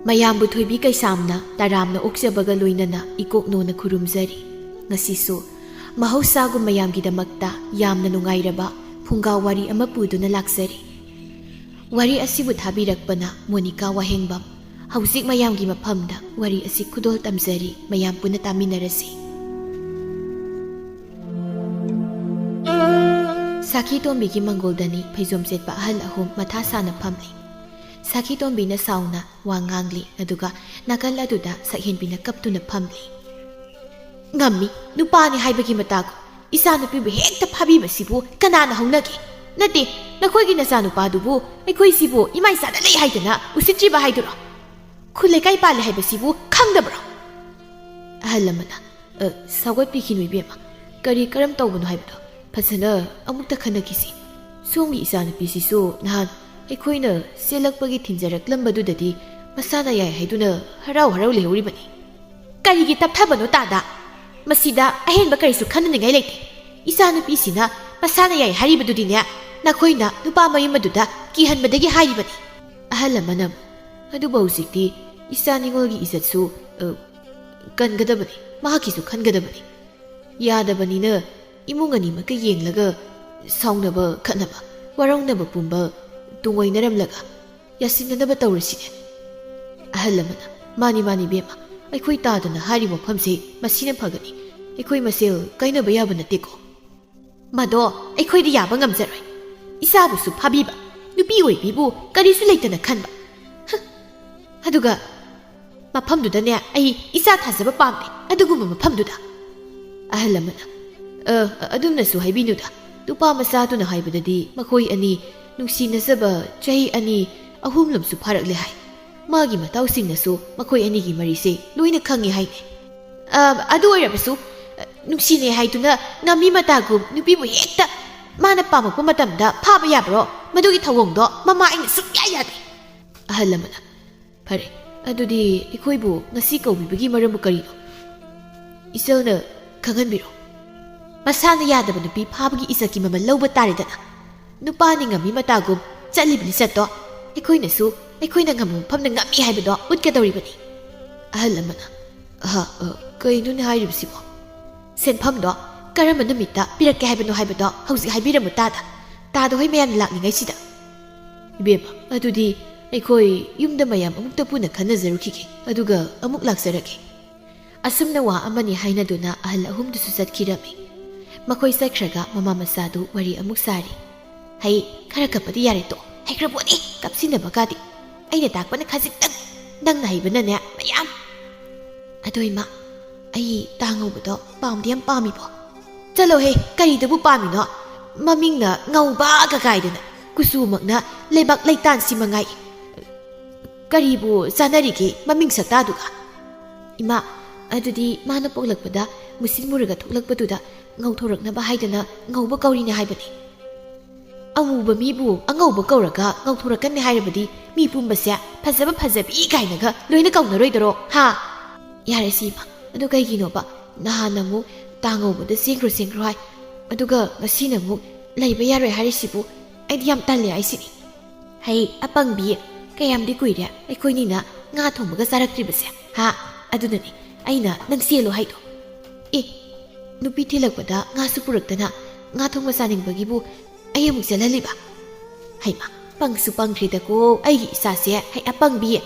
ꯃꯌꯥꯝꯕꯨ ꯊꯣꯏꯕꯤ ꯀꯩꯁꯥꯝꯅ ꯇꯔꯥꯝꯅ ꯑꯣꯛꯆꯕꯒ ꯂꯣꯏꯅꯅ ꯏꯀꯣꯛꯅꯣꯅ ꯈꯨꯔꯨꯝꯖꯔꯤ꯫ ꯉꯁꯤꯁꯨ ꯃꯍꯧꯁꯥꯒꯨꯝ ꯃꯌꯥꯝꯒꯤꯗꯃꯛꯇ ꯌꯥꯝꯅ ꯅꯨꯡꯉꯥꯏꯔꯕ ꯐꯨꯡꯒꯥ ꯋꯥꯔꯤ ꯑꯃ ꯄꯨꯗꯨꯅ ꯂꯥꯛꯆꯔꯤ꯫ ꯋꯥꯔꯤ ꯑꯁꯤꯕꯨ ꯊꯥꯕꯤꯔꯛꯄꯅ ꯃꯣꯅꯤꯀꯥ ꯋꯥꯍꯦꯡꯕꯝ꯫ ꯍꯧꯖꯤꯛ ꯃꯌꯥꯝꯒꯤ ꯃꯐꯝꯗ ꯋꯥꯔꯤ ꯑꯁꯤ ꯈꯨꯗꯣꯜ ꯇꯝꯖꯔꯤ, ꯃꯌꯥꯝ ꯄꯨꯟꯅ ꯇꯥꯃꯤꯟꯅꯔꯁꯤ꯫ ꯁꯥꯈꯤ ꯇꯣꯝꯕꯤꯒꯤ ꯃꯪꯒꯣꯜꯗꯅꯤ ꯐꯩꯖꯣꯝ ꯁꯦꯠꯄ ꯑꯍꯜ ꯑꯍꯨꯝ ꯃꯊꯥ ꯁꯥꯅ ꯐꯝꯂꯤ꯫ ꯁꯥꯈꯤ ꯇꯣꯝꯕꯤꯅ ꯁꯥꯎꯅ ꯋꯥ ꯉꯥꯡꯂꯤ, ꯑꯗꯨꯒ ꯅꯥꯀꯜ ꯑꯗꯨꯗ ꯁꯛꯍꯦꯟꯕꯤꯅ ꯀꯞꯇꯨꯅ ꯐꯝꯂꯤ꯫ ꯉꯝꯃꯤ, ꯅꯨꯄꯥꯅꯤ ꯍꯥꯏꯕꯒꯤ ꯃꯇꯥꯒꯨꯝ ꯏꯆꯥꯅꯨꯄꯤꯕꯨ ꯍꯦꯛꯇ ꯐꯥꯕꯤꯕꯁꯤꯕꯨ ꯀꯅꯥꯅ ꯍꯧꯅꯒꯦ? ꯅꯠꯇꯦ, ꯅꯈꯣꯏꯒꯤ ꯅꯆꯥꯅꯨꯄꯥꯗꯨꯕꯨ ꯑꯩꯈꯣꯏꯁꯤꯕꯨ ꯏꯃꯥ ꯏꯆꯥꯗ ꯂꯩ ꯍꯥꯏꯗꯅ ꯎꯁꯤꯠꯇ꯭ꯔꯤꯕ ꯍꯥꯏꯗꯨꯔꯣ? ꯈꯨꯜ ꯂꯩꯀꯥꯏ ꯄꯥꯜꯂꯦ ꯍꯥꯏꯕꯁꯤꯕꯨ ꯈꯪꯗꯕ꯭ꯔꯣ? ꯑꯍꯜ ꯑꯃꯅ ꯁꯥꯎꯒꯠꯄꯤꯈꯤꯅꯨ ꯏꯕꯦꯝꯃ, ꯀꯔꯝ ꯇꯧꯕꯅꯣ ꯍꯥꯏꯕꯗꯣ ꯐꯖꯅ ꯑꯃꯨꯛꯇ ꯈꯟꯅꯈꯤꯁꯤ꯫ ꯁꯣꯝꯒꯤ ꯏꯆꯥꯅꯨꯄꯤꯁꯤꯁꯨ ꯅꯍꯥꯟ ꯑꯩꯈꯣꯏꯅ ꯆꯦꯜꯂꯛꯄꯒꯤ ꯊꯤꯟꯖꯔꯛꯂꯝꯕꯗꯨꯗꯗꯤ ꯃꯁꯥꯅ ꯌꯥꯏ ꯍꯥꯏꯗꯨꯅ ꯍꯔꯥꯎ ꯍꯔꯥꯎ ꯂꯩꯍꯧꯔꯤꯕꯅꯤ꯫ ꯀꯔꯤꯒꯤ ꯇꯞꯊꯕꯅꯣ ꯇꯥꯗ? ꯃꯁꯤꯗ ꯑꯍꯦꯟꯕ ꯀꯔꯤꯁꯨ ꯈꯟꯅꯅꯤꯡꯉꯥꯏ ꯂꯩꯇꯦ꯫ ꯏꯆꯥꯅꯨꯄꯤꯁꯤꯅ ꯃꯁꯥꯅ ꯌꯥꯏ ꯍꯥꯏꯔꯤꯕꯗꯨꯗꯤꯅꯦ, ꯅꯈꯣꯏꯅ ꯅꯨꯄꯥ ꯃꯌꯨꯝ ꯑꯗꯨꯗ ꯀꯤꯍꯟꯕꯗꯒꯤ ꯍꯥꯏꯔꯤꯕꯅꯤ꯫ ꯑꯍꯜ ꯑꯃꯅ ꯑꯗꯨꯕꯨ ꯍꯧꯖꯤꯛꯇꯤ ꯏꯆꯥ ꯅꯤꯉꯣꯜꯒꯤ ꯏꯖꯠꯁꯨ ꯀꯟꯒꯗꯕꯅꯤ, ꯃꯍꯥꯛꯀꯤꯁꯨ ꯈꯟꯒꯗꯕꯅꯤ꯫ ꯌꯥꯗꯕꯅꯤꯅ ꯏꯃꯨꯡ ꯑꯅꯤꯃꯛꯀ ꯌꯦꯡꯂꯒ ꯁꯥꯎꯅꯕ ꯈꯠꯅꯕ ꯋꯥꯔꯧꯅꯕ ꯄꯨꯝꯕ ꯇꯨꯡꯑꯣꯏꯅꯔꯝꯂꯒ ꯌꯥꯁꯤꯟꯅꯅꯕ ꯇꯧꯔꯁꯤꯅꯦ꯫ ꯑꯍꯜ ꯑꯃꯅ ꯃꯥꯅꯤ ꯕꯦꯝꯃ, ꯑꯩꯈꯣꯏ ꯇꯥꯗꯅ ꯍꯥꯏꯔꯤꯕ ꯃꯐꯝꯁꯦ ꯃꯁꯤꯅ ꯐꯒꯅꯤ꯫ ꯑꯩꯈꯣꯏ ꯃꯁꯦꯜ ꯀꯥꯏꯅꯕ ꯌꯥꯕ ꯅꯠꯇꯦꯀꯣ꯫ ꯃꯗꯣ ꯑꯩꯈꯣꯏꯗꯤ ꯌꯥꯕ ꯉꯝꯖꯔꯣꯏ꯫ ꯏꯆꯥꯕꯨꯁꯨ ꯐꯥꯕꯤꯕ, ꯅꯨꯄꯤ ꯑꯣꯏꯕꯤꯕꯨ ꯀꯔꯤꯁꯨ ꯂꯩꯇꯅ ꯈꯟꯕ, ꯑꯗꯨꯒ ꯃꯐꯝꯗꯨꯗꯅꯦ ꯑꯩ ꯏꯆꯥ ꯊꯥꯖꯕ ꯄꯥꯝꯗꯦ, ꯑꯗꯨꯒꯨꯝꯕ ꯃꯐꯝꯗꯨꯗ꯫ ꯑꯍꯜ ꯑꯃꯅ ꯑꯗꯨꯝꯅꯁꯨ ꯍꯥꯏꯕꯤꯅꯨꯗ, ꯅꯨꯄꯥ ꯃꯆꯥꯗꯨꯅ ꯍꯥꯏꯕꯗꯗꯤ ꯃꯈꯣꯏ ꯑꯅꯤ ꯅꯨꯡꯁꯤꯅꯖꯕ ꯆꯍꯤ 2-3ꯂꯣꯝꯁꯨ ꯐꯥꯔꯛꯂꯦ ꯍꯥꯏ꯫ ꯃꯥꯒꯤ ꯃꯇꯥꯎꯁꯤꯡꯅꯁꯨ ꯃꯈꯣꯏ ꯑꯅꯤꯒꯤ ꯃꯔꯤꯁꯦ ꯂꯣꯏꯅ ꯈꯪꯉꯦ ꯍꯥꯏꯅꯦ꯫ ꯑꯗꯨ ꯑꯣꯏꯔꯕꯁꯨ ꯅꯨꯡꯁꯤꯅꯩ ꯍꯥꯏꯗꯨꯅ ꯉꯝꯃꯤ ꯃꯇꯥꯒꯨꯝ ꯅꯨꯄꯤꯕꯨ ꯍꯦꯛꯇ ꯃꯥꯅ ꯄꯥꯝꯃꯛꯄ ꯃꯇꯝꯗ ꯐꯥꯕ ꯌꯥꯕ꯭ꯔꯣ? ꯃꯗꯨꯒꯤ ꯊꯧꯑꯣꯡꯗꯣ ꯃꯃꯥ ꯑꯩꯅ ꯁꯨꯛꯌꯥ ꯌꯥꯗꯦ꯫ ꯑꯍꯜ ꯑꯃꯅ ꯐꯔꯦ, ꯑꯗꯨꯗꯤ ꯑꯩꯈꯣꯏꯕꯨ ꯉꯁꯤ ꯀꯧꯕꯤꯕꯒꯤ ꯃꯔꯝꯕꯨ ꯀꯔꯤꯅꯣ? ꯏꯆꯜꯅ ꯈꯪꯍꯟꯕꯤꯔꯣ꯫ ꯃꯁꯥꯅ ꯌꯥꯗꯕ ꯅꯨꯄꯤ ꯐꯥꯕꯒꯤ ꯏꯖꯠꯀꯤ ꯃꯃꯜ ꯂꯧꯕ ꯇꯥꯔꯦꯗꯅ꯫ ꯅꯨꯄꯥꯅꯤ ꯉꯝꯃꯤ ꯃꯇꯥꯒꯨꯝ ꯆꯠꯂꯤꯕ ꯂꯤꯆꯠꯇꯣ ꯑꯩꯈꯣꯏꯅꯁꯨ ꯑꯩꯈꯣꯏꯅ ꯉꯝꯕ ꯃꯐꯝꯗ ꯉꯝꯃꯤ ꯍꯥꯏꯕꯗꯣ ꯎꯠꯀꯗꯧꯔꯤꯕꯅꯤ꯫ ꯑꯍꯜ ꯑꯃꯅ ꯀꯩꯅꯣꯅꯦ ꯍꯥꯏꯔꯤꯕꯁꯤꯕꯣ? ꯁꯦꯟꯐꯝꯗꯣ ꯀꯔꯝꯕ ꯅꯨꯃꯤꯠꯇ ꯄꯤꯔꯛꯀꯦ ꯍꯥꯏꯕꯅꯣ ꯍꯥꯏꯕꯗꯣ ꯍꯧꯖꯤꯛ ꯍꯥꯏꯕꯤꯔꯝꯃꯨ ꯇꯥꯗ ꯍꯣꯏ ꯃꯌꯥꯝꯅ ꯂꯥꯛꯅꯤꯡꯉꯩꯁꯤꯗ꯫ ꯏꯕꯦꯝꯃ, ꯑꯗꯨꯗꯤ ꯑꯩꯈꯣꯏ ꯌꯨꯝꯗ ꯃꯌꯥꯝ ꯑꯃꯨꯛꯇ ꯄꯨꯟꯅ ꯈꯟꯅꯖꯔꯨꯈꯤꯒꯦ, ꯑꯗꯨꯒ ꯑꯃꯨꯛ ꯂꯥꯛꯆꯔꯒꯦ꯫ ꯑꯁꯨꯝꯅ ꯋꯥ ꯑꯃꯅꯤ ꯍꯥꯏꯅꯗꯨꯅ ꯑꯍꯜ ꯑꯍꯨꯝꯗꯨꯁꯨ ꯆꯠꯈꯤꯔꯝꯃꯤ꯫ ꯃꯈꯣꯏ ꯆꯠꯈ꯭ꯔꯒ ꯃꯃꯥ ꯃꯆꯥꯗꯨ ꯋꯥꯔꯤ ꯑꯃꯨꯛ ꯁꯥꯔꯤ꯫ ꯍꯩ, ꯈꯔ ꯀꯞꯄꯗꯤ ꯌꯥꯔꯦ ꯇꯣ, ꯍꯩꯈ꯭ꯔꯕꯣꯠꯅꯤ ꯀꯞꯁꯤꯟꯅꯕꯒꯗꯤ꯫ ꯑꯩꯅ ꯇꯥꯛꯄꯅ ꯈꯖꯤꯛꯇꯪ, ꯅꯪꯅ ꯍꯩꯕꯅꯅꯦ ꯃꯌꯥꯝ꯫ ꯑꯗꯣ ꯏꯃꯥ, ꯑꯩ ꯇꯥ ꯉꯧꯕꯗꯣ ꯄꯥꯝꯗꯤ ꯌꯥꯝ ꯄꯥꯝꯃꯤꯕꯣ? ꯆꯠꯂꯣꯍꯦ, ꯀꯔꯤꯗꯕꯨ ꯄꯥꯝꯃꯤꯅꯣ? ꯃꯃꯤꯡꯅ ꯉꯧꯕꯒ ꯀꯥꯏꯗꯅ, ꯀꯨꯆꯨꯃꯛꯅ ꯂꯩꯕꯥꯛ ꯂꯩꯇꯥꯟꯁꯤ ꯃꯉꯥꯏ꯫ ꯀꯔꯤꯕꯨ ꯆꯥꯅꯔꯤꯒꯦ ꯃꯃꯤꯡ ꯁꯛꯇꯥꯗꯨꯒ? ꯏꯃꯥ, ꯑꯗꯨꯗꯤ ꯃꯥꯅ ꯄꯣꯛꯂꯛꯄꯗ ꯃꯨꯁꯤꯟ ꯃꯨꯔꯒ ꯊꯣꯛꯂꯛꯄꯗꯨꯗ ꯉꯧꯊꯣꯔꯛꯅꯕ ꯍꯥꯏꯗꯅ ꯉꯧꯕ ꯀꯧꯔꯤꯅꯦ ꯍꯥꯏꯕꯅꯤ꯫ ꯑꯃꯨꯕ ꯃꯤꯕꯨ ꯑꯉꯧꯕ ꯀꯧꯔꯒ ꯉꯧꯊꯣꯔꯛꯀꯅꯤ ꯍꯥꯏꯔꯕꯗꯤ ꯃꯤ ꯄꯨꯝꯕꯁꯦ ꯐꯖꯕ ꯐꯖꯕꯤ ꯀꯥꯏꯅꯒ ꯂꯣꯏꯅ ꯀꯧꯅꯔꯣꯏꯗꯔꯣ? ꯍꯥ? ꯌꯥꯔꯦ ꯁꯤ ꯏꯃꯥ, ꯑꯗꯨ ꯀꯩꯒꯤꯅꯣꯕ ꯅꯍꯥꯟ ꯑꯃꯨꯛ ꯇꯥꯉꯧꯕꯗ ꯆꯦꯟꯈ꯭ꯔꯣ ꯍꯥꯏ, ꯑꯗꯨꯒ ꯉꯁꯤꯅ ꯑꯃꯨꯛ ꯂꯩꯕ ꯌꯥꯔꯣꯏ ꯍꯥꯏꯔꯤꯁꯤꯕꯨ? ꯑꯩꯗꯤ ꯌꯥꯝ ꯇꯜꯂꯦ ꯍꯥꯏꯁꯤꯅꯤ꯫ ꯍꯩ ꯑꯄꯪꯕꯤ, ꯀꯌꯥꯝꯗꯤ ꯀꯨꯏꯔꯦ ꯑꯩꯈꯣꯏꯅꯤꯅ ꯉꯥ ꯊꯣꯡꯕꯒ ꯆꯥꯔꯛꯇ꯭ꯔꯤꯕꯁꯦ? ꯍꯥ? ꯑꯗꯨꯅꯅꯤ ꯑꯩꯅ ꯅꯪ ꯆꯦꯜꯂꯣ ꯍꯥꯏꯗꯣ꯫ ꯅꯨꯄꯤ ꯊꯤꯜꯂꯛꯄꯗ ꯉꯥꯁꯨ ꯄꯨꯔꯛꯇꯅ ꯉꯥ ꯊꯣꯡꯕ ꯆꯥꯅꯤꯡꯕꯒꯤꯕꯨ ꯑꯩ ꯑꯃꯨꯛ ꯆꯦꯜꯍꯜꯂꯤꯕ? ꯍꯩꯃꯥ, ꯄꯪꯁꯨ ꯄꯪꯈ꯭ꯔꯤꯗꯀꯣ ꯑꯩꯒꯤ ꯏꯆꯥꯁꯦ꯫ ꯍꯩ ꯑꯄꯪꯕꯤ,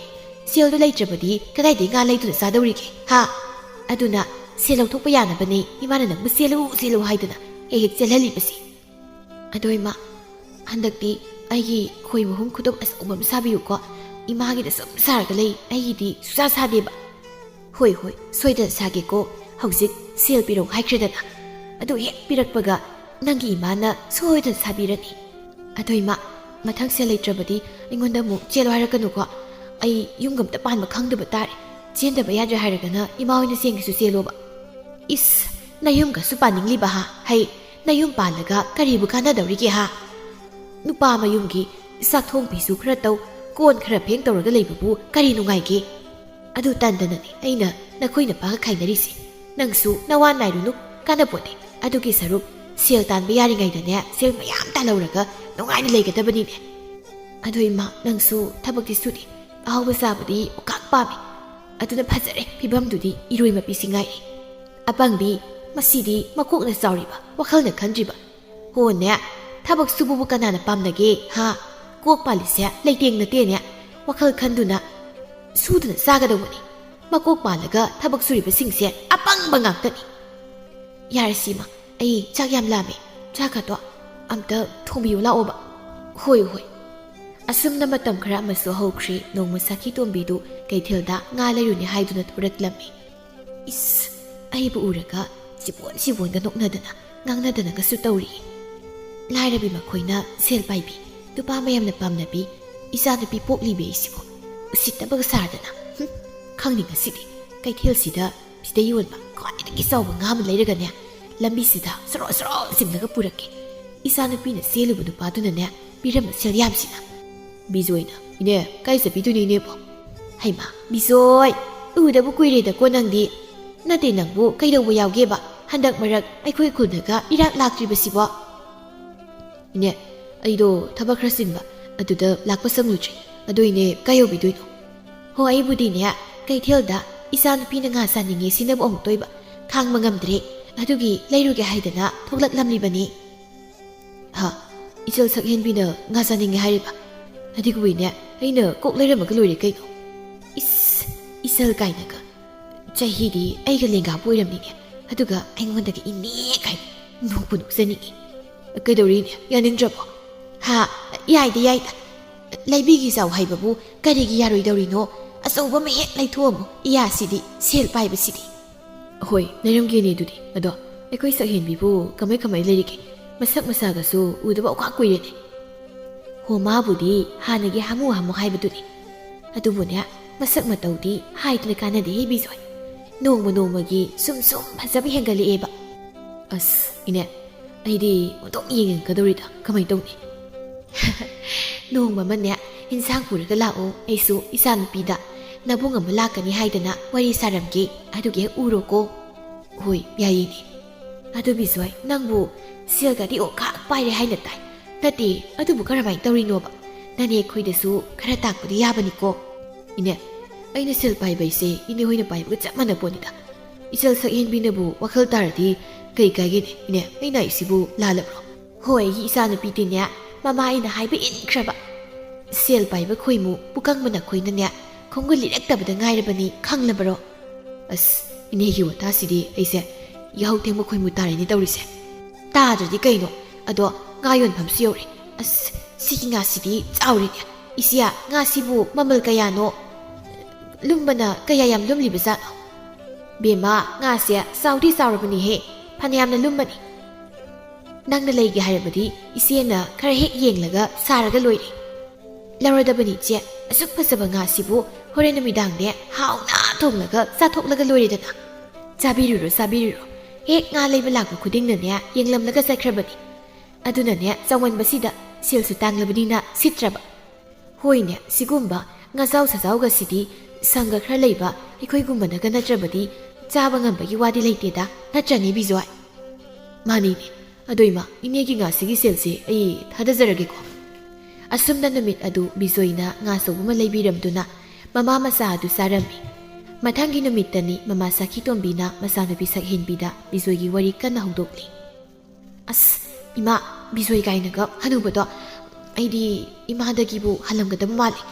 ꯁꯦꯜꯗꯣ ꯂꯩꯇ꯭ꯔꯕꯗꯤ ꯀꯗꯥꯏꯗꯒꯤ ꯉꯥ ꯂꯩꯗꯨꯅ ꯆꯥꯗꯧꯔꯤꯒꯦ? ꯍꯥ? ꯑꯗꯨꯅ ꯁꯦꯜ ꯂꯧꯊꯣꯛꯄ ꯌꯥꯅꯕꯅꯦ ꯏꯃꯥꯅ ꯅꯪꯕꯨ ꯆꯦꯜꯂꯨ ꯍꯥꯏꯗꯅ ꯍꯦꯛ ꯆꯦꯜꯍꯜꯂꯤꯕꯁꯤ꯫ ꯑꯗꯣ ꯏꯃꯥ, ꯍꯟꯗꯛꯇꯤ ꯑꯩꯒꯤ ꯈꯣꯏ ꯃꯍꯨꯝ ꯈꯨꯗꯣꯞ ꯑꯆꯧꯕ ꯑꯃ ꯁꯥꯕꯤꯌꯨꯀꯣ꯫ ꯏꯃꯥꯒꯤꯗ ꯁꯨꯝ ꯁꯥꯔꯒ ꯂꯩ, ꯑꯩꯒꯤꯗꯤ ꯁꯨꯡꯁꯥ ꯁꯥꯗꯦꯕ꯫ ꯍꯣꯏ ꯁꯣꯏꯗꯅ ꯁꯥꯒꯦꯀꯣ, ꯍꯧꯖꯤꯛ ꯁꯦꯜ ꯄꯤꯔꯛꯎ ꯍꯥꯏꯈ꯭ꯔꯦꯗꯅ, ꯑꯗꯨ ꯍꯦꯛ ꯄꯤꯔꯛꯄꯒ ꯅꯪꯒꯤ ꯏꯃꯥꯅ ꯁꯣꯏꯗꯅ ꯁꯥꯕꯤꯔꯅꯤ꯫ ꯑꯗꯣ ꯏꯃꯥ, ꯃꯊꯪ ꯁꯦꯜ ꯂꯩꯇ꯭ꯔꯕꯗꯤ ꯑꯩꯉꯣꯟꯗ ꯑꯃꯨꯛ ꯆꯦꯜꯂꯣ ꯍꯥꯏꯔꯛꯀꯅꯨꯀꯣ꯫ ꯑꯩ ꯌꯨꯝꯒ ꯑꯝꯇ ꯄꯥꯟꯕ ꯈꯪꯗꯕ ꯇꯥꯔꯦ꯫ ꯆꯦꯟꯗꯕ ꯌꯥꯗ꯭ꯔꯦ ꯍꯥꯏꯔꯒꯅ ꯏꯃꯥ ꯍꯣꯏꯅ ꯆꯦꯟꯒꯦꯁꯨ ꯆꯦꯜꯂꯣꯕ꯫ ꯏꯁ, ꯅꯌꯨꯝꯒꯁꯨ ꯄꯥꯅꯤꯡꯂꯤꯕ ꯍꯥ? ꯍꯩ, ꯅꯌꯨꯝ ꯄꯥꯜꯂꯒ ꯀꯔꯤꯕꯨ ꯀꯥꯟꯅꯗꯧꯔꯤꯒꯦ ꯍꯥ? ꯅꯨꯄꯥ ꯃꯌꯨꯝꯒꯤ ꯆꯥꯛꯊꯣꯡ-ꯄꯤꯁꯨ ꯈꯔ ꯇꯧ, ꯀꯣꯟ ꯈꯔ ꯐꯦꯡ ꯇꯧꯔꯒ ꯂꯩꯕꯕꯨ ꯀꯔꯤ ꯅꯨꯡꯉꯥꯏꯒꯦ? ꯑꯗꯨ ꯇꯟꯗꯅꯅꯦ ꯑꯩꯅ ꯅꯈꯣꯏ ꯅꯄꯥꯒ ꯈꯥꯏꯅꯔꯤꯁꯦ꯫ ꯅꯪꯁꯨ ꯅꯋꯥ ꯅꯥꯏꯔꯨꯅꯨ, ꯀꯥꯟꯅꯄꯣꯠꯅꯦ꯫ ꯑꯗꯨꯒꯤ ꯁꯔꯨꯛ ꯁꯦꯜ ꯇꯥꯟꯕ ꯌꯥꯔꯤꯉꯩꯗꯅꯦ ꯁꯦꯜ ꯃꯌꯥꯝ ꯇꯥꯜꯍꯧꯔꯒ ꯅꯨꯡꯉꯥꯏꯅ ꯂꯩꯒꯗꯕꯅꯤꯅꯦ꯫ ꯑꯗꯣ ꯏꯃꯥ, ꯅꯪꯁꯨ ꯊꯕꯛꯇꯤ ꯁꯨꯗꯦ, ꯑꯍꯥꯎꯕ ꯆꯥꯕꯗꯤ ꯃꯨꯛꯀꯥꯛ ꯄꯥꯝꯃꯤ ꯑꯗꯨꯅ ꯐꯖꯔꯦ ꯐꯤꯕꯝꯗꯨꯗꯤ ꯏꯔꯣꯏ ꯃꯄꯤꯁꯤ ꯉꯥꯏꯔꯤ ꯑꯄꯪꯕꯤ ꯃꯁꯤꯗꯤ ꯃꯀꯣꯛꯅ ꯆꯥꯎꯔꯤꯕ ꯋꯥꯈꯜꯅ ꯈꯟꯗ꯭ꯔꯤꯕ ꯍꯣꯅꯦ ꯊꯕꯛ ꯁꯨꯕꯕꯨ ꯀꯅꯥꯅ ꯄꯥꯝꯅꯒꯦ ꯍꯥ ꯀꯣꯛ ꯄꯥꯜꯂꯤꯁꯦ ꯂꯩꯇꯦꯡ ꯅꯠꯇꯦꯅꯦ ꯋꯥꯈꯜ ꯈꯟꯗꯨꯅ ꯁꯨꯗꯨꯅ ꯆꯥꯒꯗꯧꯕꯅꯤ ꯃꯀꯣꯛ ꯄꯥꯜꯂꯒ ꯊꯕꯛ ꯁꯨꯔꯤꯕꯁꯤꯡꯁꯦ ꯑꯄꯪꯕ ꯉꯥꯛꯇꯅꯤ ꯌꯥꯔꯦ ꯁꯤꯃ ꯑꯩ ꯆꯥꯛ ꯌꯥꯝ ꯂꯥꯝꯃꯦ ꯆꯥꯛꯀꯗꯣ ꯑꯝꯇ ꯊꯣꯡꯕꯤꯌꯨ ꯂꯥꯛꯑꯣꯕ ꯍꯣꯏ ꯍꯣꯏ ꯑꯁꯨꯝꯅ ꯃꯇꯝ ꯈꯔ ꯑꯃꯁꯨ ꯍꯧꯈ꯭ꯔꯦ ꯅꯣꯡꯃ ꯁꯈꯤꯇꯣꯝꯕꯤꯗꯨ ꯀꯩꯊꯦꯜꯗ ꯉꯥ ꯂꯩꯔꯨꯅꯤ ꯍꯥꯏꯗꯨꯅ ꯊꯣꯔꯛꯂꯝꯃꯤ ꯏꯁ ꯑꯩꯕꯨ ꯎꯔꯒ ꯁꯤꯕꯣꯟꯒ ꯅꯣꯛꯅꯗꯅ ꯉꯥꯡꯅꯗꯅꯒꯁꯨ ꯇꯧꯔꯤ ꯂꯥꯏꯔꯕꯤ ꯃꯈꯣꯏꯅ ꯁꯦꯜ ꯄꯥꯏꯕꯤ ꯅꯨꯄꯥ ꯃꯌꯥꯝꯅ ꯄꯥꯝꯅꯕꯤ ꯏꯆꯥꯅꯨꯄꯤ ꯄꯣꯛꯂꯤꯕꯤ ꯑꯩꯁꯤꯕꯨ ꯎꯁꯤꯠꯇꯕꯒ ꯁꯥꯗꯅ ꯈꯪꯅꯤ ꯉꯁꯤꯗꯤ ꯀꯩꯊꯦꯜꯁꯤꯗ ꯁꯤꯗ ꯌꯣꯟꯕ ꯈ꯭ꯋꯥꯏꯗꯒꯤ ꯆꯥꯎꯕ ꯉꯥ ꯑꯃ ꯂꯩꯔꯒꯅꯦ ꯂꯝꯕꯤꯁꯤꯗ ꯁꯣꯔꯣ ꯆꯤꯡꯂꯒ ꯄꯨꯔꯛꯀꯦ ꯏꯆꯥꯅꯨꯄꯤꯅ ꯆꯦꯜꯂꯨꯕ ꯅꯨꯄꯥꯗꯨꯅꯅꯦ ꯄꯤꯔꯝꯕ ꯁꯦꯜ ꯌꯥꯝꯁꯤꯅ ꯕꯤꯖꯣꯏꯅ ꯏꯅꯦ ꯀꯥꯏ ꯆꯠꯄꯤꯗꯣꯏꯅꯣ ꯏꯅꯦꯕꯣ ꯍꯩꯃꯥ ꯕꯤꯖꯣꯏ ꯎꯗꯕꯨ ꯀꯨꯏꯔꯦꯗꯀꯣ ꯅꯪꯗꯤ ꯅꯠꯇꯦ ꯅꯪꯕꯨ ꯀꯩꯗꯧꯕ ꯌꯥꯎꯒꯦꯕ ꯍꯟꯗꯛ ꯃꯔꯛ ꯑꯩꯈꯣꯏ ꯈꯨꯜꯗꯒ ꯏꯔꯥꯛ ꯂꯥꯛꯇ꯭ꯔꯤꯕꯁꯤꯕꯣ ꯏꯅꯦ ꯑꯩꯗꯣ ꯊꯕꯛ ꯈꯔ ꯆꯤꯟꯕ ꯑꯗꯨꯗ ꯂꯥꯛꯄ ꯁꯪꯂꯨꯗ꯭ꯔꯤ ꯑꯗꯣ ꯏꯅꯦ ꯀꯥꯏ ꯌꯧꯕꯤꯗꯣꯏꯅꯣ ꯍꯣ ꯑꯩꯕꯨꯗꯤꯅꯦ ꯀꯩꯊꯦꯜꯗ ꯏꯆꯥꯅꯨꯄꯤꯅ ꯉꯥ ꯆꯥꯅꯤꯡꯉꯦ ꯁꯤꯅꯕꯨ ꯑꯃꯨꯛ ꯇꯣꯏꯕ ꯈꯥꯡꯕ ꯉꯝꯗ꯭ꯔꯦ ꯑꯗꯨꯒꯤ ꯂꯩꯔꯨꯒꯦ ꯍꯥꯏꯗꯅ ꯊꯣꯛꯂꯛꯂꯝꯂꯤꯕꯅꯤ ꯍꯥ ꯏꯆꯜ ꯁꯛꯍꯦꯟꯕꯤꯅ ꯉꯥ ꯆꯥꯅꯤꯡꯉꯦ ꯍꯥꯏꯔꯤꯕ ꯑꯗꯨꯒ ꯏꯅꯦ ꯑꯩꯅ ꯀꯣꯛ ꯂꯩꯔꯝꯃꯒ ꯂꯣꯏꯔꯦ ꯀꯩꯅꯣ ꯏꯁ ꯏꯆꯜ ꯀꯥꯏꯅꯒ ꯆꯍꯤꯗꯤ ꯑꯩꯒ ꯂꯦꯡꯒꯥꯕꯨ ꯑꯣꯏꯔꯝꯅꯤꯅꯦ ꯑꯗꯨꯒ ꯑꯩꯉꯣꯟꯗꯒꯤ ꯏꯅꯦ ꯀꯥꯏꯅ ꯅꯣꯛꯄꯨ ꯅꯣꯛꯆꯅꯤꯡꯉꯤ ꯀꯩꯗꯧꯔꯤꯅꯦ ꯌꯥꯅꯤꯡꯗ꯭ꯔꯕꯣ ꯍꯥ ꯌꯥꯏꯗ ꯂꯩꯕꯤꯒꯤ ꯆꯥꯎ ꯍꯩꯕꯕꯨ ꯀꯔꯤꯒꯤ ꯌꯥꯔꯣꯏꯗꯧꯔꯤꯅꯣ ꯑꯆꯧꯕ ꯑꯃ ꯍꯦꯛ ꯂꯩꯊꯣꯛꯑꯝꯃꯣ ꯏꯌꯥꯁꯤꯗꯤ ꯁꯦꯜ ꯄꯥꯏꯕꯁꯤꯗꯤ ꯍꯣꯏ ꯂꯩꯔꯝꯒꯦꯅꯦ ꯑꯗꯨꯗꯤ ꯑꯗꯣ ꯑꯩꯈꯣꯏ ꯁꯛꯍꯦꯟꯕꯤꯕꯨ ꯀꯃꯥꯏ ꯂꯩꯔꯤꯒꯦ ꯃꯁꯛ ꯃꯁꯥꯒꯁꯨ ꯎꯗꯕ ꯑꯣꯈꯥꯛ ꯀꯨꯏꯔꯦꯅꯦ ꯍꯣ ꯃꯥꯕꯨꯗꯤ ꯍꯥꯟꯅꯒꯤ ꯍꯥꯃꯨ ꯍꯥꯏꯕꯗꯨꯅꯤ ꯑꯗꯨꯕꯨꯅꯦ ꯃꯁꯛ ꯃꯇꯧꯗꯤ ꯍꯥꯏꯗꯨꯅ ꯀꯥꯟꯅꯗꯦ ꯕꯤꯖꯣꯏ ꯅꯣꯡꯃꯒꯤ ꯁꯨꯝ ꯐꯖꯕ ꯍꯦꯟꯒꯠꯂꯛꯑꯦꯕ ꯑꯁ ꯏꯅꯦ ꯑꯩꯗꯤ ꯑꯣꯟꯊꯣꯛ ꯌꯦꯡꯉꯛꯀꯗꯧꯔꯤꯗ ꯀꯃꯥꯏ ꯇꯧꯅꯤ ꯅꯣꯡꯃ ꯑꯃꯅꯦ ꯏꯟꯁꯥꯡ ꯄꯨꯔꯒ ꯂꯥꯛꯑꯣ ꯑꯩꯁꯨ ꯏꯆꯥꯅꯨꯄꯤꯗ ꯅꯕꯨꯡ ꯑꯃ ꯂꯥꯛꯀꯅꯤ ꯍꯥꯏꯗꯅ ꯋꯥꯔꯤ ꯁꯥꯔꯝꯒꯦ ꯑꯗꯨꯒꯤ ꯍꯦꯛ ꯎꯔꯣꯀꯣ ꯍꯣꯏ ꯌꯥꯏꯌꯦꯅꯦ ꯑꯗꯨ ꯕꯤꯖꯣꯏ ꯅꯪꯕꯨ ꯁꯦꯜꯒꯗꯤ ꯑꯣꯈꯥꯛ ꯄꯥꯏꯔꯦ ꯍꯥꯏꯅ ꯇꯥꯏ ꯅꯠꯇꯦ ꯑꯗꯨꯕꯨ ꯀꯔꯝꯍꯥꯏꯅ ꯇꯧꯔꯤꯅꯣꯕ ꯅꯅꯦ ꯑꯩꯈꯣꯏꯗꯁꯨ ꯈꯔ ꯇꯥꯛꯄꯗꯤ ꯌꯥꯕꯅꯤꯀꯣ ꯏꯅꯦ ꯑꯩꯅ ꯁꯦꯜ ꯄꯥꯏꯕ ꯏꯁꯦ ꯏꯅꯦ ꯍꯣꯏꯅ ꯄꯥꯏꯕꯒ ꯆꯞ ꯃꯥꯟꯅ ꯄꯣꯠꯅꯤꯗ ꯏꯆꯜ ꯁꯛꯍꯦꯟꯕꯤꯅꯕꯨ ꯋꯥꯈꯜ ꯇꯥꯔꯗꯤ ꯀꯩ ꯀꯥꯏꯒꯦꯅꯦ ꯏꯅꯦ ꯑꯩꯅ ꯑꯩꯁꯤꯕꯨ ꯂꯥꯜꯂꯕ꯭ꯔꯣ ꯍꯣꯏ ꯑꯩꯒꯤ ꯏꯆꯥꯅꯨꯄꯤꯗꯤꯅꯦ ꯃꯃꯥ ꯑꯩꯅ ꯍꯥꯏꯕ ꯏꯟꯈ꯭ꯔꯕ ꯁꯦꯜ ꯄꯥꯏꯕ ꯈꯣꯏꯃꯨ ꯄꯨꯀꯪꯕ ꯅꯈꯣꯏꯅꯅꯦ ꯈꯣꯡꯒꯨꯜ ꯂꯤꯔꯛꯇꯕꯗ ꯉꯥꯏꯔꯕꯅꯤ ꯈꯪꯂꯕꯔꯣ ꯑꯁ ꯏꯅꯦꯒꯤ ꯋꯥꯇꯥꯁꯤꯗꯤ ꯑꯩꯁꯦ ꯌꯥꯍꯧ ꯊꯦꯡꯕ ꯈꯣꯏꯃꯨ ꯇꯥꯔꯦꯅꯦ ꯇꯧꯔꯤꯁꯦ ꯇꯥꯗ꯭ꯔꯗꯤ ꯀꯩꯅꯣ ꯑꯗꯣ ꯉꯥ ꯌꯣꯟꯐꯝꯁꯨ ꯌꯧꯔꯦ ꯑꯁ ꯁꯤꯒꯤ ꯉꯥꯁꯤꯗꯤ ꯆꯥꯎꯔꯤꯅꯦ ꯏꯆꯦ ꯉꯥꯁꯤꯕꯨ ꯃꯃꯜ ꯀꯌꯥꯅꯣ ꯂꯨꯝꯕꯅ ꯀꯌꯥ ꯌꯥꯝ ꯂꯨꯝꯂꯤꯕꯖꯥꯠꯅꯣ ꯕꯦꯝꯃ ꯉꯥꯁꯦ ꯆꯥꯎꯔꯕꯅꯤꯍꯦ ꯐꯅꯌꯥꯝꯅ ꯂꯨꯝꯕꯅꯤ ꯅꯪꯅ ꯂꯩꯒꯦ ꯍꯥꯏꯔꯕꯗꯤ ꯏꯆꯦꯅ ꯈꯔ ꯍꯦꯛ ꯌꯦꯡꯂꯒ ꯁꯥꯔꯒ ꯂꯣꯏꯔꯦ ꯂꯧꯔꯗꯕꯅꯤ ꯏꯆꯦ ꯑꯁꯨꯛ ꯐꯖꯕ ꯉꯥꯁꯤꯕꯨ ꯍꯣꯔꯦꯟ ꯅꯨꯃꯤꯗꯥꯡꯅꯦ ꯍꯥꯎꯅ ꯊꯣꯡꯂꯒ ꯆꯥꯊꯣꯛꯂꯒ ꯂꯣꯏꯔꯦꯗꯅ ꯆꯥꯕꯤꯔꯨꯔꯣ ꯍꯦꯛ ꯉꯥ ꯂꯩꯕ ꯂꯥꯛꯄ ꯈꯨꯗꯤꯡꯅꯅꯦ ꯌꯦꯡꯂꯝꯂꯒ ꯆꯠꯈ꯭ꯔꯕꯅꯤ ꯑꯗꯨꯅꯅꯦ ꯆꯥꯎꯃꯟꯕꯁꯤꯗ ꯁꯦꯜꯁꯨ ꯇꯥꯡꯂꯕꯅꯤꯅ ꯁꯤꯠꯇ꯭ꯔꯕ ꯍꯣꯏꯅꯦ ꯁꯤꯒꯨꯝꯕ ꯉꯥꯖꯥꯎ ꯁꯖꯥꯎꯒꯁꯤꯗꯤ ꯁꯪꯒ ꯈꯔ ꯂꯩꯕ ꯑꯩꯈꯣꯏꯒꯨꯝꯕꯅꯒ ꯅꯠꯇ꯭ꯔꯕꯗꯤ ꯆꯥꯕ ꯉꯝꯕꯒꯤ ꯋꯥꯗꯤ ꯂꯩꯇꯦꯗ ꯅꯠꯇ꯭ꯔꯅꯤ ꯕꯤꯖꯣꯏ ꯃꯥꯅꯤꯅꯦ ꯑꯗꯣ ꯏꯃꯥ ꯏꯅꯦꯒꯤ ꯉꯥꯁꯤꯒꯤ ꯁꯦꯜꯁꯦ ꯑꯩ ꯊꯥꯗꯖꯔꯒꯦꯀꯣ ꯑꯁꯨꯝꯅ ꯅꯨꯃꯤꯠ ꯑꯗꯨ ꯕꯤꯖꯣꯏꯅ ꯉꯥ ꯑꯆꯧꯕ ꯑꯃ ꯂꯩꯕꯤꯔꯝꯗꯨꯅ ꯃꯃꯥ ꯃꯆꯥ ꯑꯗꯨ ꯆꯥꯔꯝꯃꯤ ꯃꯊꯪꯒꯤ ꯅꯨꯃꯤꯠꯇꯅꯤ ꯃꯃꯥ ꯁꯈꯤꯇꯣꯝꯕꯤꯅ ꯃꯆꯥꯅꯨꯄꯤ ꯁꯛꯍꯦꯟꯕꯤꯗ ꯕꯤꯖꯣꯏꯒꯤ ꯋꯥꯔꯤ ꯀꯟꯅ ꯍꯧꯗꯣꯛꯂꯤ ꯑꯁ ꯏꯃꯥ ꯕꯤꯖꯣꯏ ꯀꯥꯏꯅꯒ ꯍꯅꯨꯕꯗꯣ ꯑꯩꯗꯤ ꯏꯃꯥꯗꯒꯤꯕꯨ ꯍꯜꯂꯝꯒꯗꯕ ꯃꯥꯜꯂꯤ